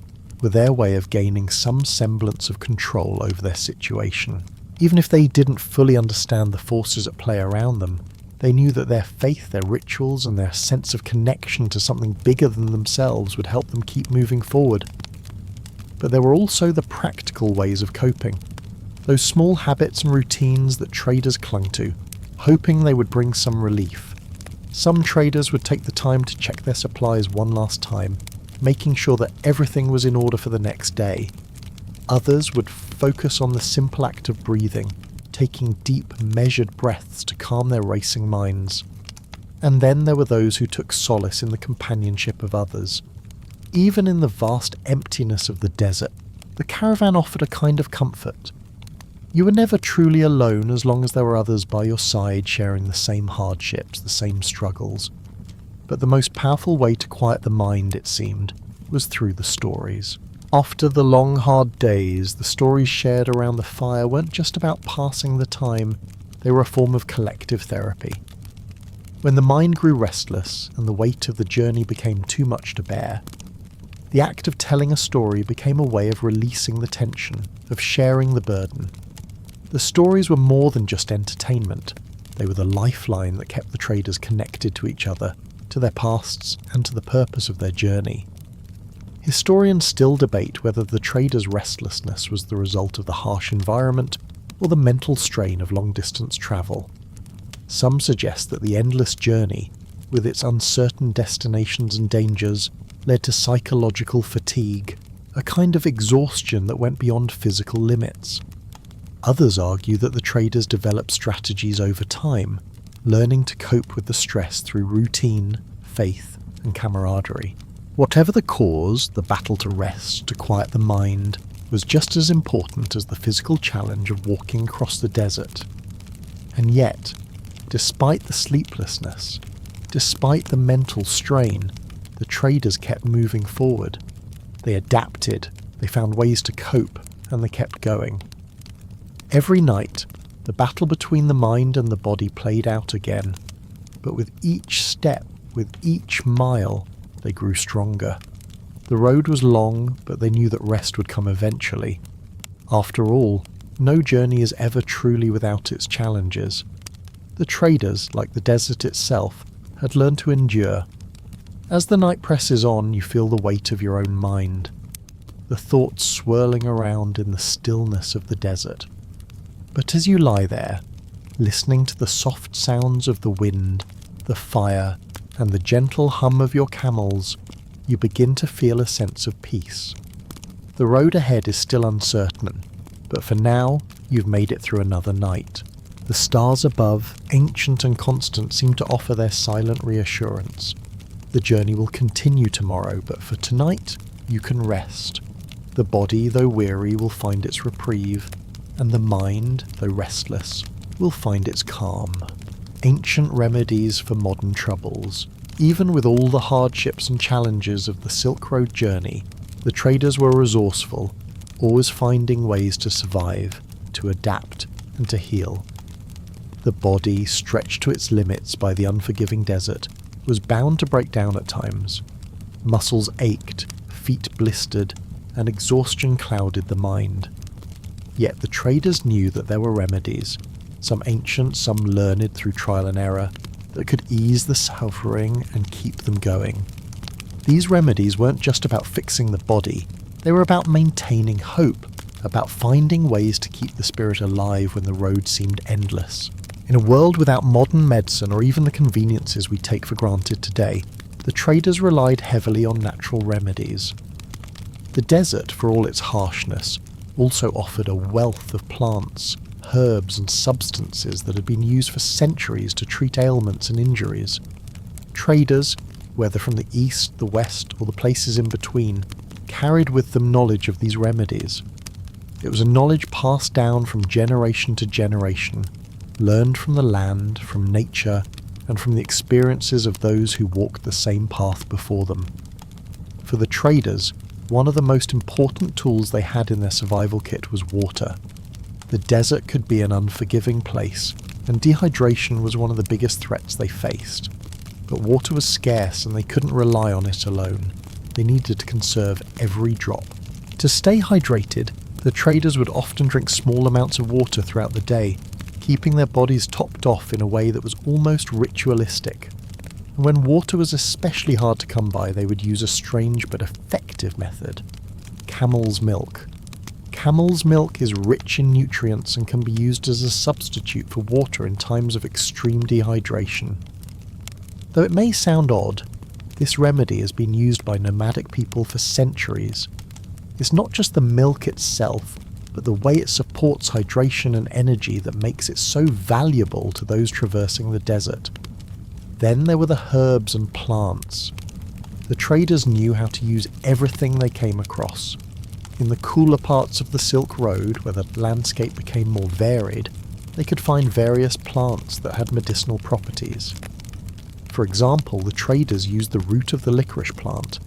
were their way of gaining some semblance of control over their situation. Even if they didn't fully understand the forces at play around them, they knew that their faith, their rituals, and their sense of connection to something bigger than themselves would help them keep moving forward. But there were also the practical ways of coping, those small habits and routines that traders clung to, hoping they would bring some relief. Some traders would take the time to check their supplies one last time, making sure that everything was in order for the next day. Others would focus on the simple act of breathing, taking deep, measured breaths to calm their racing minds. And then there were those who took solace in the companionship of others. Even in the vast emptiness of the desert, the caravan offered a kind of comfort. You were never truly alone as long as there were others by your side sharing the same hardships, the same struggles. But the most powerful way to quiet the mind, it seemed, was through the stories. After the long, hard days, the stories shared around the fire weren't just about passing the time, they were a form of collective therapy. When the mind grew restless and the weight of the journey became too much to bear, the act of telling a story became a way of releasing the tension, of sharing the burden. The stories were more than just entertainment. They were the lifeline that kept the traders connected to each other, to their pasts, and to the purpose of their journey. Historians still debate whether the traders' restlessness was the result of the harsh environment or the mental strain of long-distance travel. Some suggest that the endless journey, with its uncertain destinations and dangers, led to psychological fatigue, a kind of exhaustion that went beyond physical limits. Others argue that the traders developed strategies over time, learning to cope with the stress through routine, faith, and camaraderie. Whatever the cause, the battle to rest, to quiet the mind, was just as important as the physical challenge of walking across the desert. And yet, despite the sleeplessness, despite the mental strain, the traders kept moving forward. They adapted, they found ways to cope, and they kept going. Every night, the battle between the mind and the body played out again, but with each step, with each mile, they grew stronger. The road was long, but they knew that rest would come eventually. After all, no journey is ever truly without its challenges. The traders, like the desert itself, had learned to endure. As the night presses on, you feel the weight of your own mind, the thoughts swirling around in the stillness of the desert. But as you lie there, listening to the soft sounds of the wind, the fire, and the gentle hum of your camels, you begin to feel a sense of peace. The road ahead is still uncertain, but for now, you've made it through another night. The stars above, ancient and constant, seem to offer their silent reassurance. The journey will continue tomorrow, but for tonight, you can rest. The body, though weary, will find its reprieve, and the mind, though restless, will find its calm. Ancient remedies for modern troubles. Even with all the hardships and challenges of the Silk Road journey, the traders were resourceful, always finding ways to survive, to adapt, and to heal. The body, stretched to its limits by the unforgiving desert, was bound to break down at times. Muscles ached, feet blistered, and exhaustion clouded the mind. Yet the traders knew that there were remedies, some ancient, some learned through trial and error, that could ease the suffering and keep them going. These remedies weren't just about fixing the body, they were about maintaining hope, about finding ways to keep the spirit alive when the road seemed endless. In a world without modern medicine or even the conveniences we take for granted today, the traders relied heavily on natural remedies. The desert, for all its harshness, also offered a wealth of plants, herbs and substances that had been used for centuries to treat ailments and injuries. Traders, whether from the east, the west, or the places in between, carried with them knowledge of these remedies. It was a knowledge passed down from generation to generation, learned from the land, from nature, and from the experiences of those who walked the same path before them. For the traders, one of the most important tools they had in their survival kit was water. The desert could be an unforgiving place, and dehydration was one of the biggest threats they faced. But water was scarce and they couldn't rely on it alone. They needed to conserve every drop. To stay hydrated, the traders would often drink small amounts of water throughout the day, keeping their bodies topped off in a way that was almost ritualistic. And when water was especially hard to come by, they would use a strange but effective method: camel's milk. Camel's milk is rich in nutrients and can be used as a substitute for water in times of extreme dehydration. Though it may sound odd, this remedy has been used by nomadic people for centuries. It's not just the milk itself, but the way it supports hydration and energy that makes it so valuable to those traversing the desert. Then there were the herbs and plants. The traders knew how to use everything they came across. In the cooler parts of the Silk Road, where the landscape became more varied, they could find various plants that had medicinal properties. For example, the traders used the root of the licorice plant,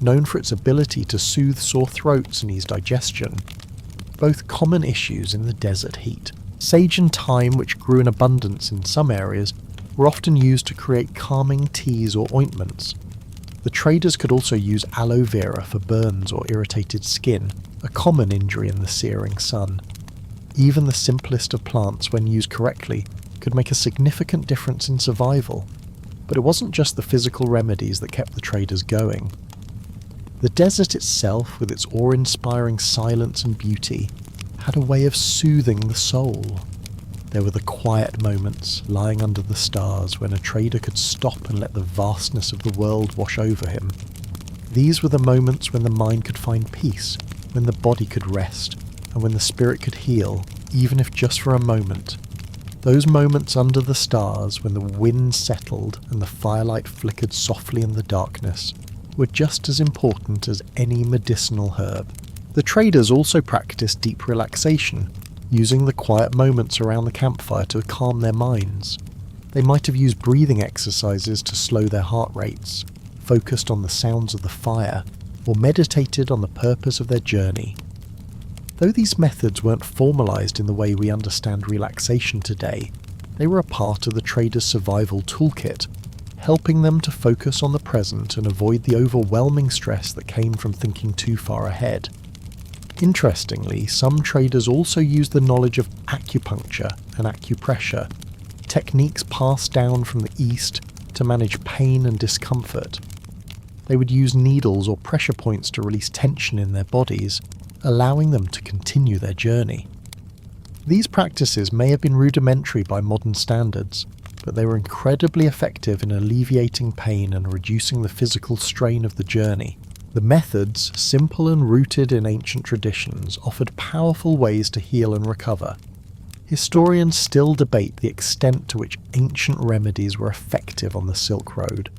known for its ability to soothe sore throats and ease digestion, both common issues in the desert heat. Sage and thyme, which grew in abundance in some areas, were often used to create calming teas or ointments. The traders could also use aloe vera for burns or irritated skin, a common injury in the searing sun. Even the simplest of plants, when used correctly, could make a significant difference in survival. But it wasn't just the physical remedies that kept the traders going. The desert itself, with its awe-inspiring silence and beauty, had a way of soothing the soul. There were the quiet moments, lying under the stars, when a trader could stop and let the vastness of the world wash over him. These were the moments when the mind could find peace, when the body could rest, and when the spirit could heal, even if just for a moment. Those moments under the stars, when the wind settled and the firelight flickered softly in the darkness, were just as important as any medicinal herb. The traders also practiced deep relaxation, using the quiet moments around the campfire to calm their minds. They might have used breathing exercises to slow their heart rates, focused on the sounds of the fire, or meditated on the purpose of their journey. Though these methods weren't formalized in the way we understand relaxation today, they were a part of the traders' survival toolkit, helping them to focus on the present and avoid the overwhelming stress that came from thinking too far ahead. Interestingly, some traders also used the knowledge of acupuncture and acupressure, techniques passed down from the East to manage pain and discomfort. They would use needles or pressure points to release tension in their bodies, allowing them to continue their journey. These practices may have been rudimentary by modern standards, but they were incredibly effective in alleviating pain and reducing the physical strain of the journey. The methods, simple and rooted in ancient traditions, offered powerful ways to heal and recover. Historians still debate the extent to which ancient remedies were effective on the Silk Road.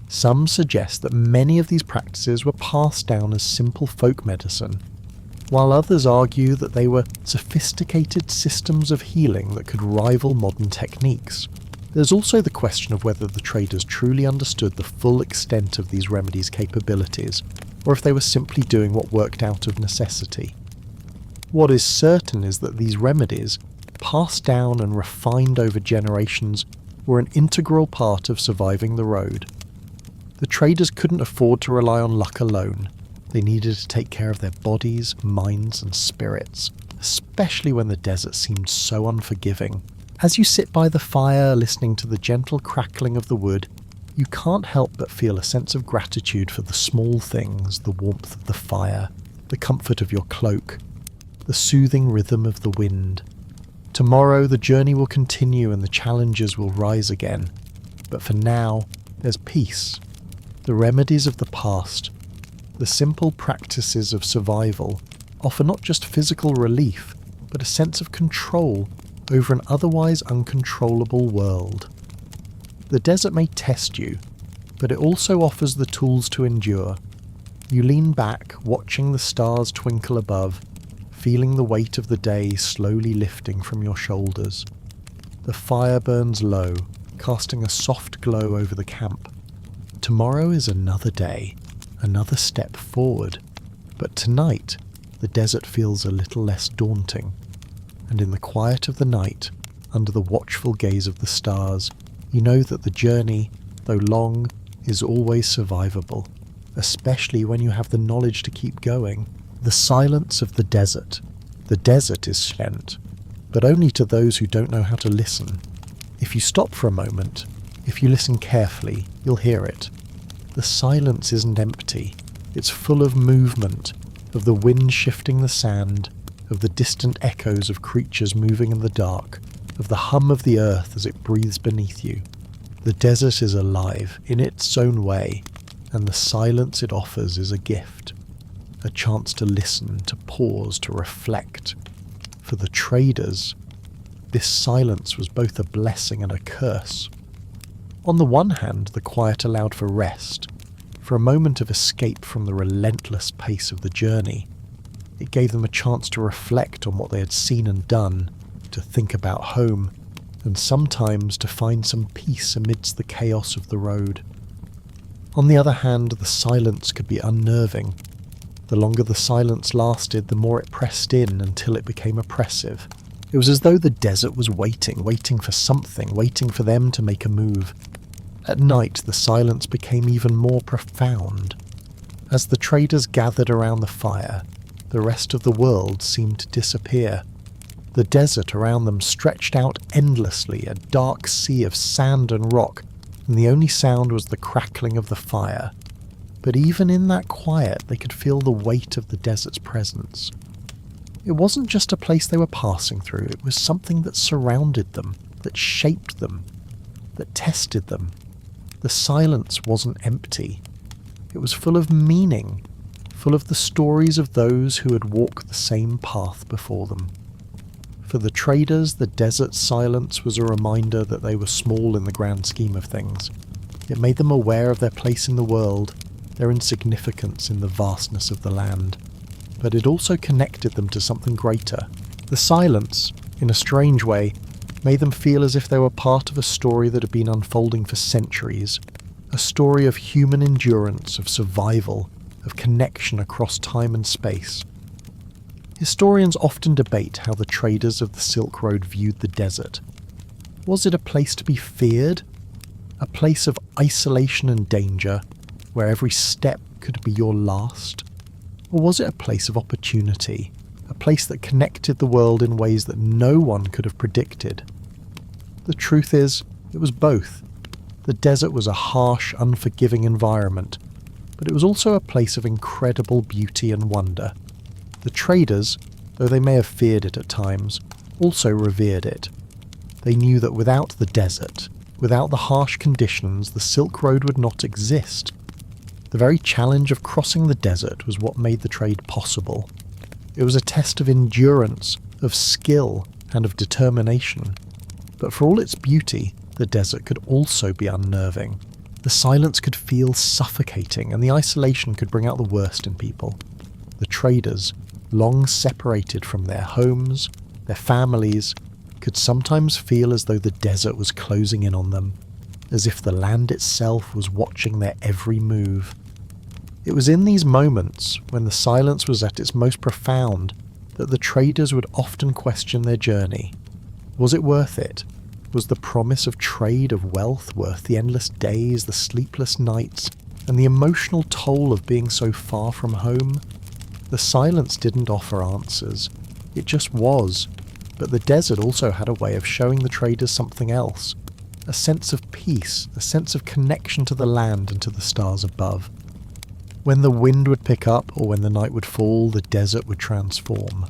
Some suggest that many of these practices were passed down as simple folk medicine, while others argue that they were sophisticated systems of healing that could rival modern techniques. There's also the question of whether the traders truly understood the full extent of these remedies' capabilities, or if they were simply doing what worked out of necessity. What is certain is that these remedies, passed down and refined over generations, were an integral part of surviving the road. The traders couldn't afford to rely on luck alone. They needed to take care of their bodies, minds, and spirits, especially when the desert seemed so unforgiving. As you sit by the fire, listening to the gentle crackling of the wood, you can't help but feel a sense of gratitude for the small things, the warmth of the fire, the comfort of your cloak, the soothing rhythm of the wind. Tomorrow the journey will continue and the challenges will rise again, but for now there's peace. The remedies of the past, the simple practices of survival, offer not just physical relief, but a sense of control over an otherwise uncontrollable world. The desert may test you, but it also offers the tools to endure. You lean back, watching the stars twinkle above, feeling the weight of the day slowly lifting from your shoulders. The fire burns low, casting a soft glow over the camp. Tomorrow is another day, another step forward, but tonight the desert feels a little less daunting, and in the quiet of the night, under the watchful gaze of the stars, you know that the journey, though long, is always survivable, especially when you have the knowledge to keep going. The silence of the desert. The desert is silent, but only to those who don't know how to listen. If you stop for a moment, if you listen carefully, you'll hear it. The silence isn't empty. It's full of movement, of the wind shifting the sand, of the distant echoes of creatures moving in the dark, of the hum of the earth as it breathes beneath you. The desert is alive in its own way, and the silence it offers is a gift. A chance to listen, to pause, to reflect. For the traders, this silence was both a blessing and a curse. On the one hand, the quiet allowed for rest, for a moment of escape from the relentless pace of the journey. It gave them a chance to reflect on what they had seen and done, to think about home, and sometimes to find some peace amidst the chaos of the road. On the other hand, the silence could be unnerving. The longer the silence lasted, the more it pressed in until it became oppressive. It was as though the desert was waiting for something, waiting for them to make a move. At night, the silence became even more profound. As the traders gathered around the fire, the rest of the world seemed to disappear. The desert around them stretched out endlessly, a dark sea of sand and rock, and the only sound was the crackling of the fire. But even in that quiet, they could feel the weight of the desert's presence. It wasn't just a place they were passing through, it was something that surrounded them, that shaped them, that tested them. The silence wasn't empty. It was full of meaning, full of the stories of those who had walked the same path before them. For the traders, the desert silence was a reminder that they were small in the grand scheme of things. It made them aware of their place in the world, their insignificance in the vastness of the land. But it also connected them to something greater. The silence, in a strange way, made them feel as if they were part of a story that had been unfolding for centuries, a story of human endurance, of survival, of connection across time and space. Historians often debate how the traders of the Silk Road viewed the desert. Was it a place to be feared? A place of isolation and danger, where every step could be your last? Or was it a place of opportunity, a place that connected the world in ways that no one could have predicted? The truth is, it was both. The desert was a harsh, unforgiving environment, but it was also a place of incredible beauty and wonder. The traders, though they may have feared it at times, also revered it. They knew that without the desert, without the harsh conditions, the Silk Road would not exist. The very challenge of crossing the desert was what made the trade possible. It was a test of endurance, of skill, and of determination. But for all its beauty, the desert could also be unnerving. The silence could feel suffocating, and the isolation could bring out the worst in people. The traders, long separated from their homes, their families, could sometimes feel as though the desert was closing in on them, as if the land itself was watching their every move. It was in these moments, when the silence was at its most profound, that the traders would often question their journey. Was it worth it? Was the promise of trade, of wealth, worth the endless days, the sleepless nights, and the emotional toll of being so far from home? The silence didn't offer answers. It just was. But the desert also had a way of showing the traders something else. A sense of peace, a sense of connection to the land and to the stars above. When the wind would pick up or when the night would fall, the desert would transform.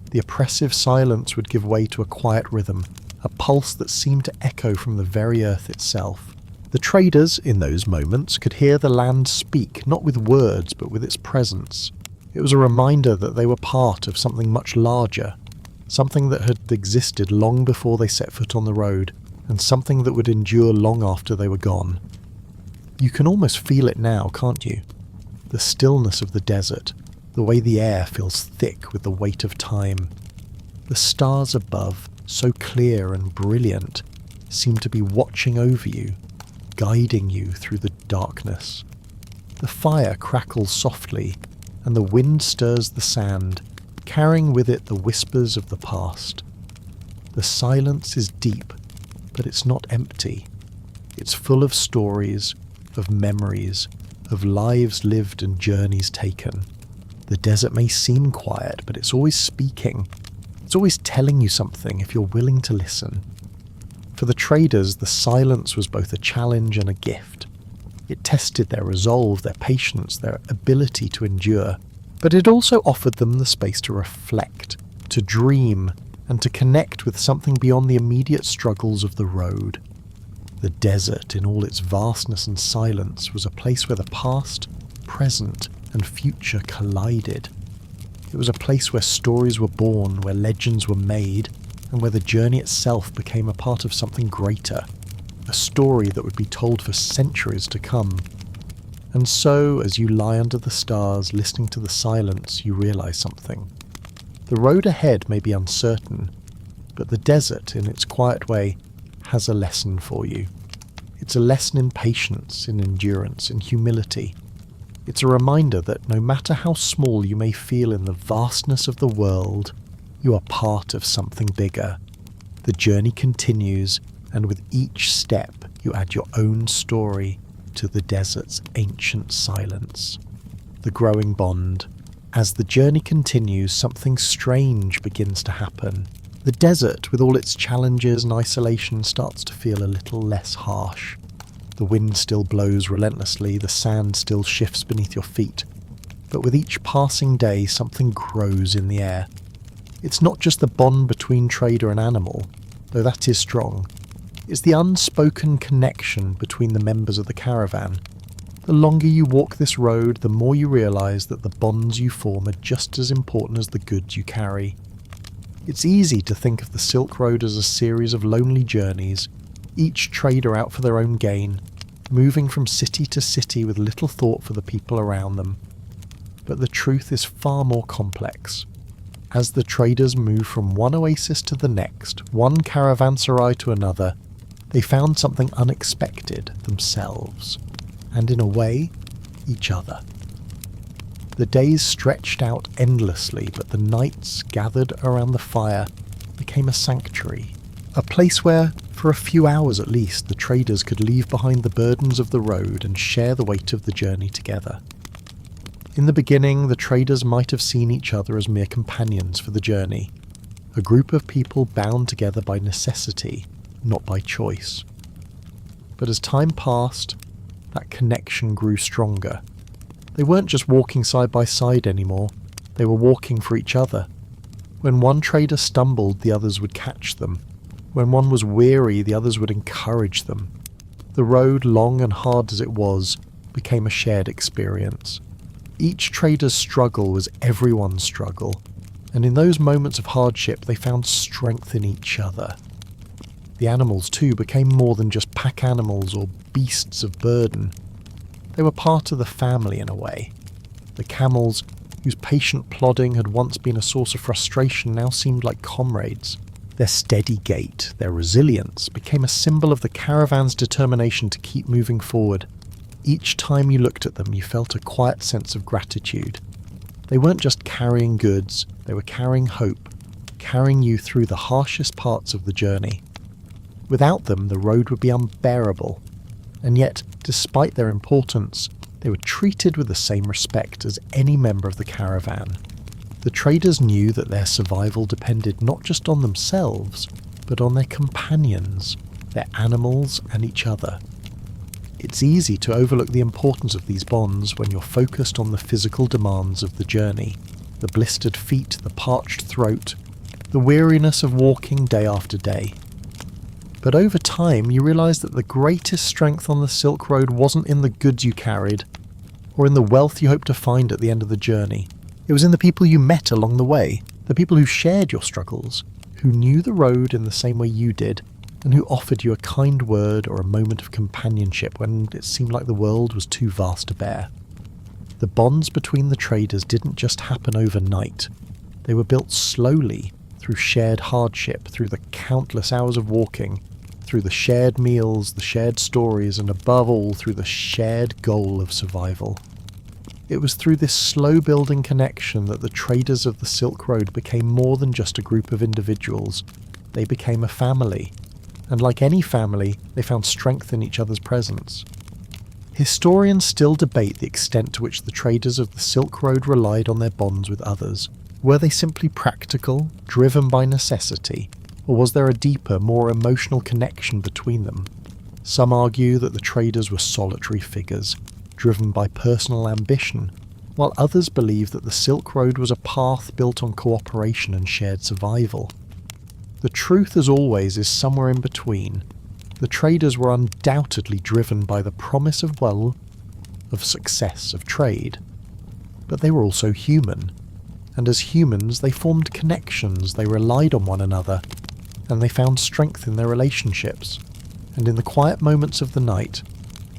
The oppressive silence would give way to a quiet rhythm, a pulse that seemed to echo from the very earth itself. The traders, in those moments, could hear the land speak, not with words, but with its presence. It was a reminder that they were part of something much larger, something that had existed long before they set foot on the road, and something that would endure long after they were gone. You can almost feel it now, can't you? The stillness of the desert, the way the air feels thick with the weight of time. The stars above, so clear and brilliant, seem to be watching over you, guiding you through the darkness. The fire crackles softly, and the wind stirs the sand, carrying with it the whispers of the past. The silence is deep, but it's not empty. It's full of stories, of memories, of lives lived and journeys taken. The desert may seem quiet, but it's always speaking. It's always telling you something if you're willing to listen. For the traders, the silence was both a challenge and a gift. It tested their resolve, their patience, their ability to endure, but it also offered them the space to reflect, to dream, and to connect with something beyond the immediate struggles of the road. The desert, in all its vastness and silence, was a place where the past, present, and future collided. It was a place where stories were born, where legends were made, and where the journey itself became a part of something greater, a story that would be told for centuries to come. And so, as you lie under the stars, listening to the silence, you realize something. The road ahead may be uncertain, but the desert, in its quiet way, has a lesson for you. It's a lesson in patience, in endurance, in humility. It's a reminder that no matter how small you may feel in the vastness of the world, you are part of something bigger. The journey continues, and with each step you add your own story to the desert's ancient silence. The growing bond. As the journey continues, something strange begins to happen. The desert, with all its challenges and isolation, starts to feel a little less harsh. The wind still blows relentlessly, the sand still shifts beneath your feet. But with each passing day, something grows in the air. It's not just the bond between trader and animal, though that is strong. It's the unspoken connection between the members of the caravan. The longer you walk this road, the more you realise that the bonds you form are just as important as the goods you carry. It's easy to think of the Silk Road as a series of lonely journeys, each trader out for their own gain, moving from city to city with little thought for the people around them. But the truth is far more complex. As the traders moved from one oasis to the next, one caravanserai to another, they found something unexpected themselves, and in a way, each other. The days stretched out endlessly, but the nights gathered around the fire became a sanctuary, a place where, for a few hours at least, the traders could leave behind the burdens of the road and share the weight of the journey together. In the beginning, the traders might have seen each other as mere companions for the journey, a group of people bound together by necessity, not by choice. But as time passed, that connection grew stronger. They weren't just walking side by side anymore, they were walking for each other. When one trader stumbled, the others would catch them. When one was weary, the others would encourage them. The road, long and hard as it was, became a shared experience. Each trader's struggle was everyone's struggle, and in those moments of hardship they found strength in each other. The animals too became more than just pack animals or beasts of burden. They were part of the family in a way. The camels, whose patient plodding had once been a source of frustration, now seemed like comrades. Their steady gait, their resilience, became a symbol of the caravan's determination to keep moving forward. Each time you looked at them, you felt a quiet sense of gratitude. They weren't just carrying goods, they were carrying hope, carrying you through the harshest parts of the journey. Without them, the road would be unbearable. And yet, despite their importance, they were treated with the same respect as any member of the caravan. The traders knew that their survival depended not just on themselves, but on their companions, their animals, and each other. It's easy to overlook the importance of these bonds when you're focused on the physical demands of the journey, the blistered feet, the parched throat, the weariness of walking day after day. But over time, you realise that the greatest strength on the Silk Road wasn't in the goods you carried, or in the wealth you hoped to find at the end of the journey. It was in the people you met along the way, the people who shared your struggles, who knew the road in the same way you did, and who offered you a kind word or a moment of companionship when it seemed like the world was too vast to bear. The bonds between the traders didn't just happen overnight. They were built slowly, through shared hardship, through the countless hours of walking, through the shared meals, the shared stories, and above all, through the shared goal of survival. It was through this slow-building connection that the traders of the Silk Road became more than just a group of individuals. They became a family, and like any family, they found strength in each other's presence. Historians still debate the extent to which the traders of the Silk Road relied on their bonds with others. Were they simply practical, driven by necessity, or was there a deeper, more emotional connection between them? Some argue that the traders were solitary figures, driven by personal ambition, while others believe that the Silk Road was a path built on cooperation and shared survival. The truth, as always, is somewhere in between. The traders were undoubtedly driven by the promise of success, of trade. But they were also human. And as humans, they formed connections, they relied on one another, and they found strength in their relationships. And in the quiet moments of the night,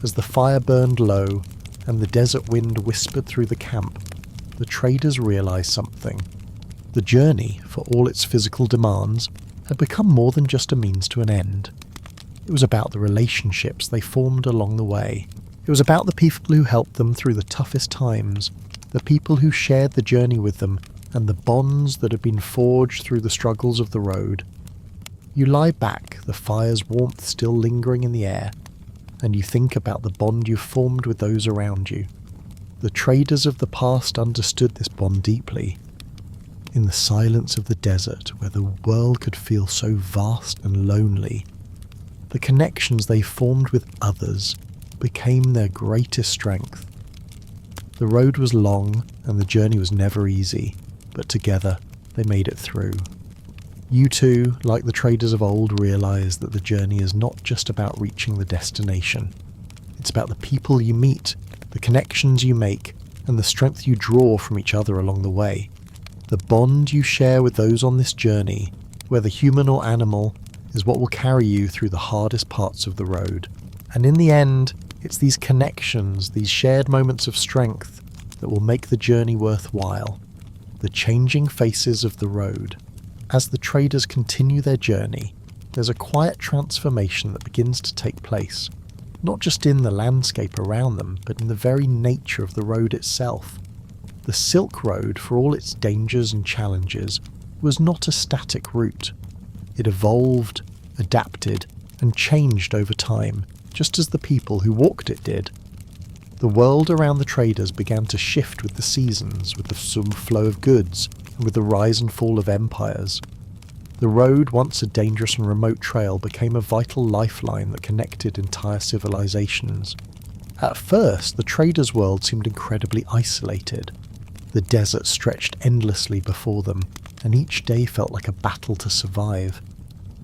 as the fire burned low and the desert wind whispered through the camp, the traders realized something. The journey, for all its physical demands, had become more than just a means to an end. It was about the relationships they formed along the way. It was about the people who helped them through the toughest times, the people who shared the journey with them, and the bonds that had been forged through the struggles of the road. You lie back, the fire's warmth still lingering in the air, and you think about the bond you formed with those around you. The traders of the past understood this bond deeply. In the silence of the desert, where the world could feel so vast and lonely, the connections they formed with others became their greatest strength. The road was long, and the journey was never easy, but together they made it through. You too, like the traders of old, realize that the journey is not just about reaching the destination. It's about the people you meet, the connections you make, and the strength you draw from each other along the way. The bond you share with those on this journey, whether human or animal, is what will carry you through the hardest parts of the road. And in the end, it's these connections, these shared moments of strength, that will make the journey worthwhile. The changing faces of the road. As the traders continue their journey, there's a quiet transformation that begins to take place, not just in the landscape around them, but in the very nature of the road itself. The Silk Road, for all its dangers and challenges, was not a static route. It evolved, adapted, and changed over time, just as the people who walked it did. The world around the traders began to shift with the seasons, with the flow of goods, and with the rise and fall of empires. The road, once a dangerous and remote trail, became a vital lifeline that connected entire civilizations. At first, the traders' world seemed incredibly isolated. The desert stretched endlessly before them, and each day felt like a battle to survive.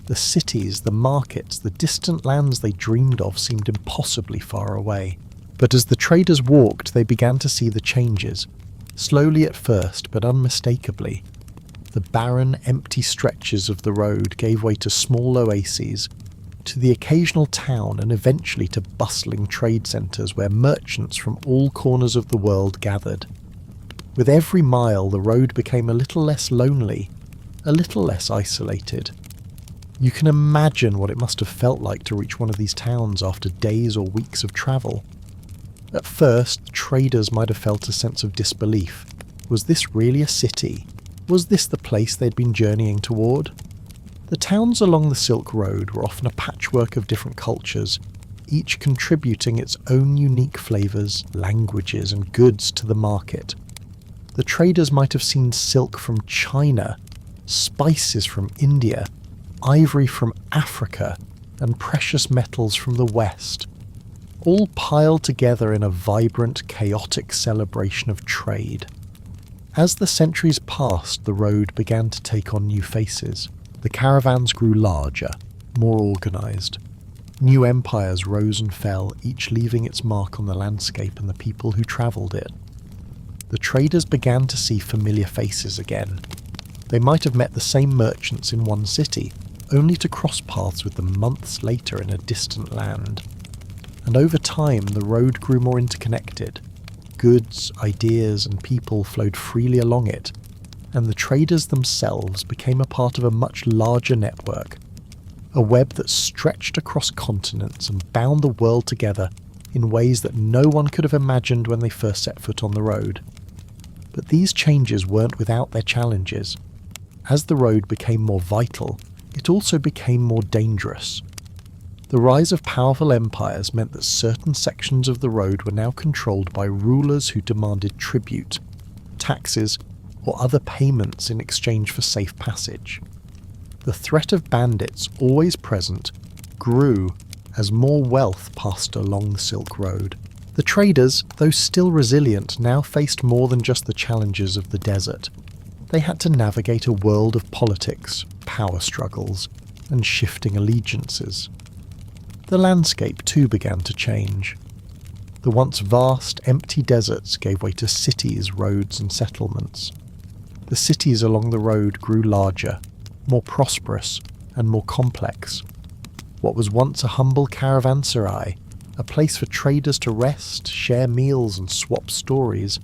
The cities, the markets, the distant lands they dreamed of seemed impossibly far away. But as the traders walked, they began to see the changes. Slowly at first, but unmistakably. The barren, empty stretches of the road gave way to small oases, to the occasional town, and eventually to bustling trade centres where merchants from all corners of the world gathered. With every mile, the road became a little less lonely, a little less isolated. You can imagine what it must have felt like to reach one of these towns after days or weeks of travel. At first, traders might have felt a sense of disbelief. Was this really a city? Was this the place they'd been journeying toward? The towns along the Silk Road were often a patchwork of different cultures, each contributing its own unique flavours, languages, and goods to the market. The traders might have seen silk from China, spices from India, ivory from Africa, and precious metals from the West, all piled together in a vibrant, chaotic celebration of trade. As the centuries passed, the road began to take on new faces. The caravans grew larger, more organised. New empires rose and fell, each leaving its mark on the landscape and the people who travelled it. the traders began to see familiar faces again. They might have met the same merchants in one city, only to cross paths with them months later in a distant land. And over time, the road grew more interconnected. Goods, ideas, and people flowed freely along it, and the traders themselves became a part of a much larger network, a web that stretched across continents and bound the world together in ways that no one could have imagined when they first set foot on the road. But these changes weren't without their challenges. As the road became more vital, it also became more dangerous. The rise of powerful empires meant that certain sections of the road were now controlled by rulers who demanded tribute, taxes, or other payments in exchange for safe passage. The threat of bandits, always present, grew as more wealth passed along the Silk Road. The traders, though still resilient, now faced more than just the challenges of the desert. They had to navigate a world of politics, power struggles, and shifting allegiances. The landscape too began to change. The once vast, empty deserts gave way to cities, roads, and settlements. The cities along the road grew larger, more prosperous, and more complex. What was once a humble caravanserai, a place for traders to rest, share meals, and swap stories,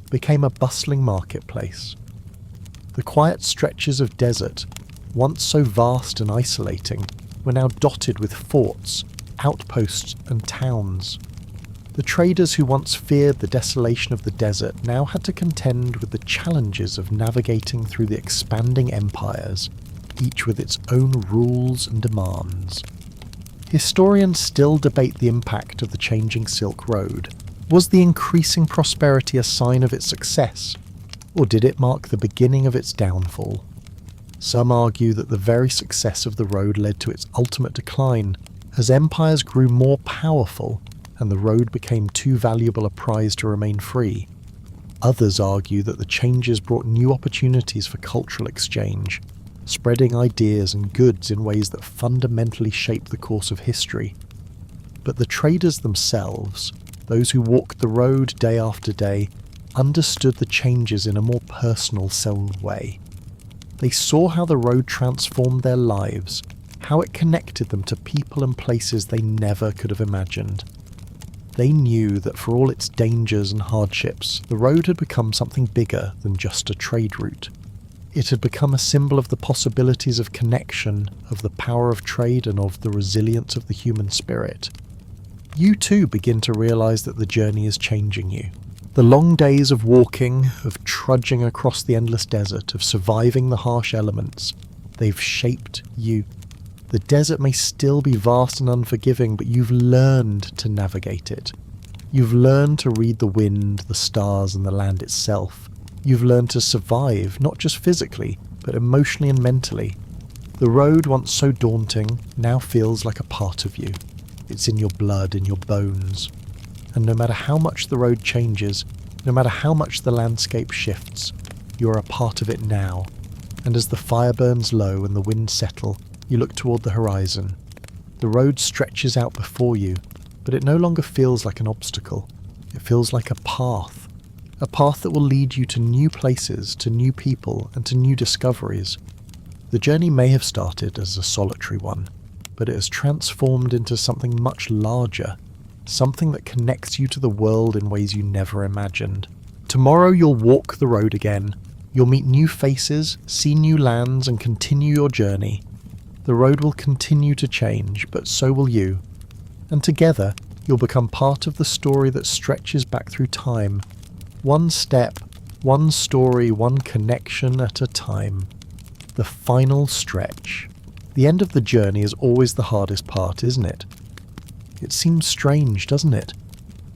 became a bustling marketplace. The quiet stretches of desert, once so vast and isolating, were now dotted with forts, outposts, and towns. The traders who once feared the desolation of the desert now had to contend with the challenges of navigating through the expanding empires, each with its own rules and demands. Historians still debate the impact of the changing Silk Road. Was the increasing prosperity a sign of its success, or did it mark the beginning of its downfall? Some argue that the very success of the road led to its ultimate decline, as empires grew more powerful and the road became too valuable a prize to remain free. Others argue that the changes brought new opportunities for cultural exchange, spreading ideas and goods in ways that fundamentally shaped the course of history. But the traders themselves, those who walked the road day after day, understood the changes in a more personal, soul way. They saw how the road transformed their lives, how it connected them to people and places they never could have imagined. They knew that for all its dangers and hardships, the road had become something bigger than just a trade route. It had become a symbol of the possibilities of connection, of the power of trade, and of the resilience of the human spirit. You too begin to realize that the journey is changing you. The long days of walking, of trudging across the endless desert, of surviving the harsh elements, they've shaped you. The desert may still be vast and unforgiving, but you've learned to navigate it. You've learned to read the wind, the stars, and the land itself. You've learned to survive, not just physically, but emotionally and mentally. The road, once so daunting, now feels like a part of you. It's in your blood, in your bones. And no matter how much the road changes, no matter how much the landscape shifts, you're a part of it now. And as the fire burns low and the winds settle, you look toward the horizon. The road stretches out before you, but it no longer feels like an obstacle. It feels like a path that will lead you to new places, to new people, and to new discoveries. The journey may have started as a solitary one, but it has transformed into something much larger, something that connects you to the world in ways you never imagined. Tomorrow you'll walk the road again. You'll meet new faces, see new lands, and continue your journey. The road will continue to change, but so will you. And together, you'll become part of the story that stretches back through time. One step, one story, one connection at a time. The final stretch. The end of the journey is always the hardest part, isn't it? It seems strange, doesn't it?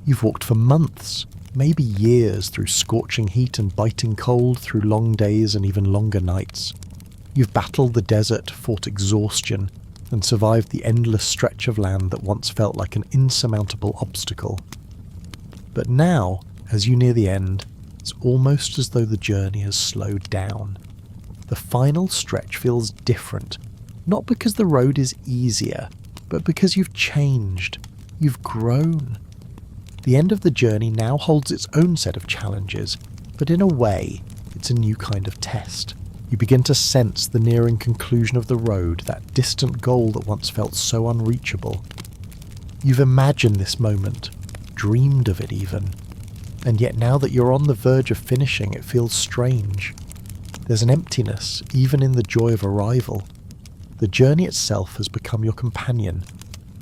You've walked for months, maybe years, through scorching heat and biting cold, through long days and even longer nights. You've battled the desert, fought exhaustion, and survived the endless stretch of land that once felt like an insurmountable obstacle. But now, as you near the end, it's almost as though the journey has slowed down. The final stretch feels different, not because the road is easier, but because you've changed, you've grown. The end of the journey now holds its own set of challenges, But in a way, it's a new kind of test. You begin to sense the nearing conclusion of the road, that distant goal that once felt so unreachable. You've imagined this moment, dreamed of it even, and yet now that you're on the verge of finishing, it feels strange. There's an emptiness, even in the joy of arrival. The journey itself has become your companion,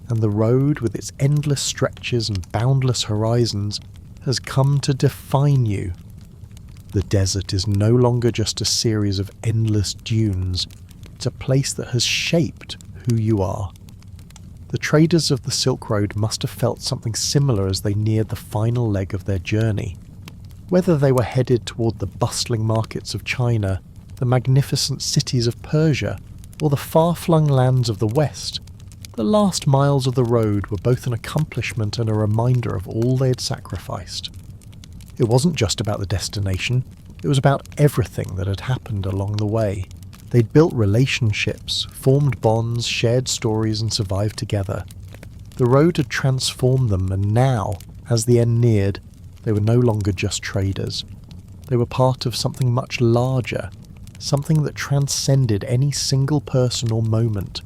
and the road, with its endless stretches and boundless horizons, has come to define you. The desert is no longer just a series of endless dunes. It's a place that has shaped who you are. The traders of the Silk Road must have felt something similar as they neared the final leg of their journey. Whether they were headed toward the bustling markets of China, the magnificent cities of Persia, or the far-flung lands of the West, the last miles of the road were both an accomplishment and a reminder of all they had sacrificed. It wasn't just about the destination, it was about everything that had happened along the way. They'd built relationships, formed bonds, shared stories, and survived together. The road had transformed them, and now, as the end neared, they were no longer just traders. They were part of something much larger, something that transcended any single person or moment.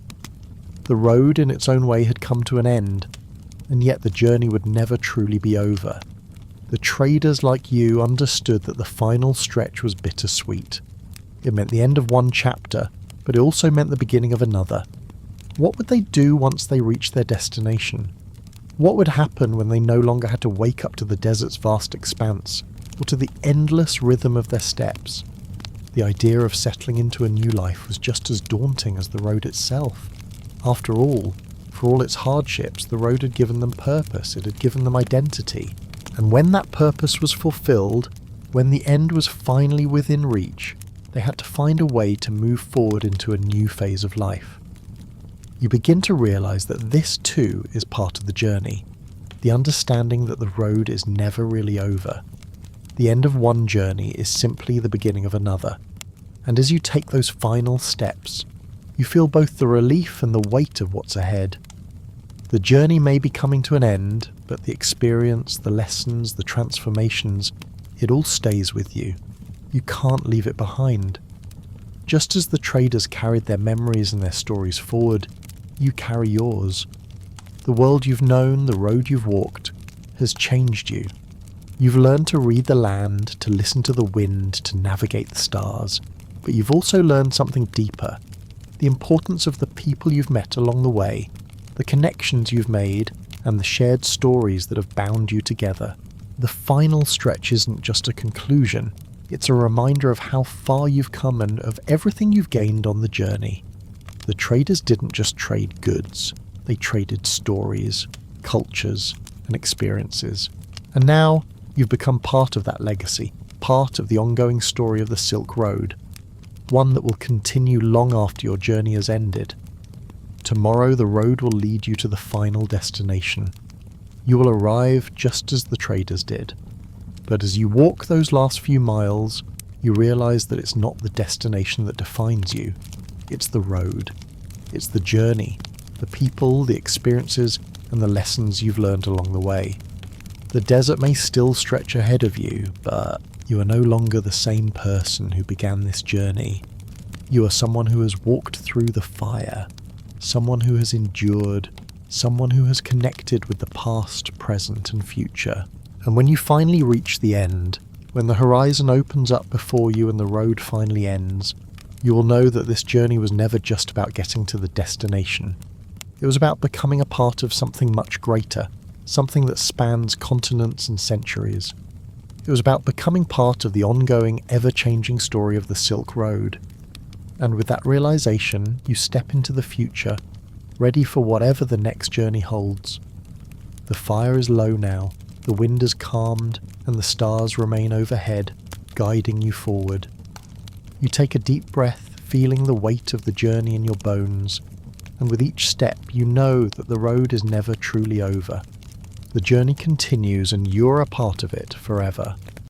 The road in its own way had come to an end, and yet the journey would never truly be over. The traders like you understood that the final stretch was bittersweet. It meant the end of one chapter, but it also meant the beginning of another. What would they do once they reached their destination? What would happen when they no longer had to wake up to the desert's vast expanse, or to the endless rhythm of their steps? The idea of settling into a new life was just as daunting as the road itself. After all, for all its hardships, the road had given them purpose, it had given them identity. And when that purpose was fulfilled, when the end was finally within reach, they had to find a way to move forward into a new phase of life. You begin to realize that this too is part of the journey, the understanding that the road is never really over. The end of one journey is simply the beginning of another, and as you take those final steps, you feel both the relief and the weight of what's ahead. The journey may be coming to an end, but the experience, the lessons, the transformations, it all stays with you. You can't leave it behind. Just as the traders carried their memories and their stories forward, you carry yours. The world you've known, the road you've walked, has changed you. You've learned to read the land, to listen to the wind, to navigate the stars, but you've also learned something deeper. The importance of the people you've met along the way, the connections you've made, and the shared stories that have bound you together. The final stretch isn't just a conclusion, it's a reminder of how far you've come and of everything you've gained on the journey. The traders didn't just trade goods, they traded stories, cultures, and experiences. And now, you've become part of that legacy, part of the ongoing story of the Silk Road, one that will continue long after your journey has ended. Tomorrow the road will lead you to the final destination. You will arrive just as the traders did. But as you walk those last few miles, you realize that it's not the destination that defines you. It's the road. It's the journey, the people, the experiences, and the lessons you've learned along the way. The desert may still stretch ahead of you, but you are no longer the same person who began this journey. You are someone who has walked through the fire, someone who has endured, someone who has connected with the past, present, and future. And when you finally reach the end, when the horizon opens up before you and the road finally ends, you will know that this journey was never just about getting to the destination. It was about becoming a part of something much greater, something that spans continents and centuries. It was about becoming part of the ongoing, ever-changing story of the Silk Road. And with that realization, you step into the future, ready for whatever the next journey holds. The fire is low now, the wind has calmed, and the stars remain overhead, guiding you forward. You take a deep breath, feeling the weight of the journey in your bones, and with each step you know that the road is never truly over. The journey continues and you're a part of it forever.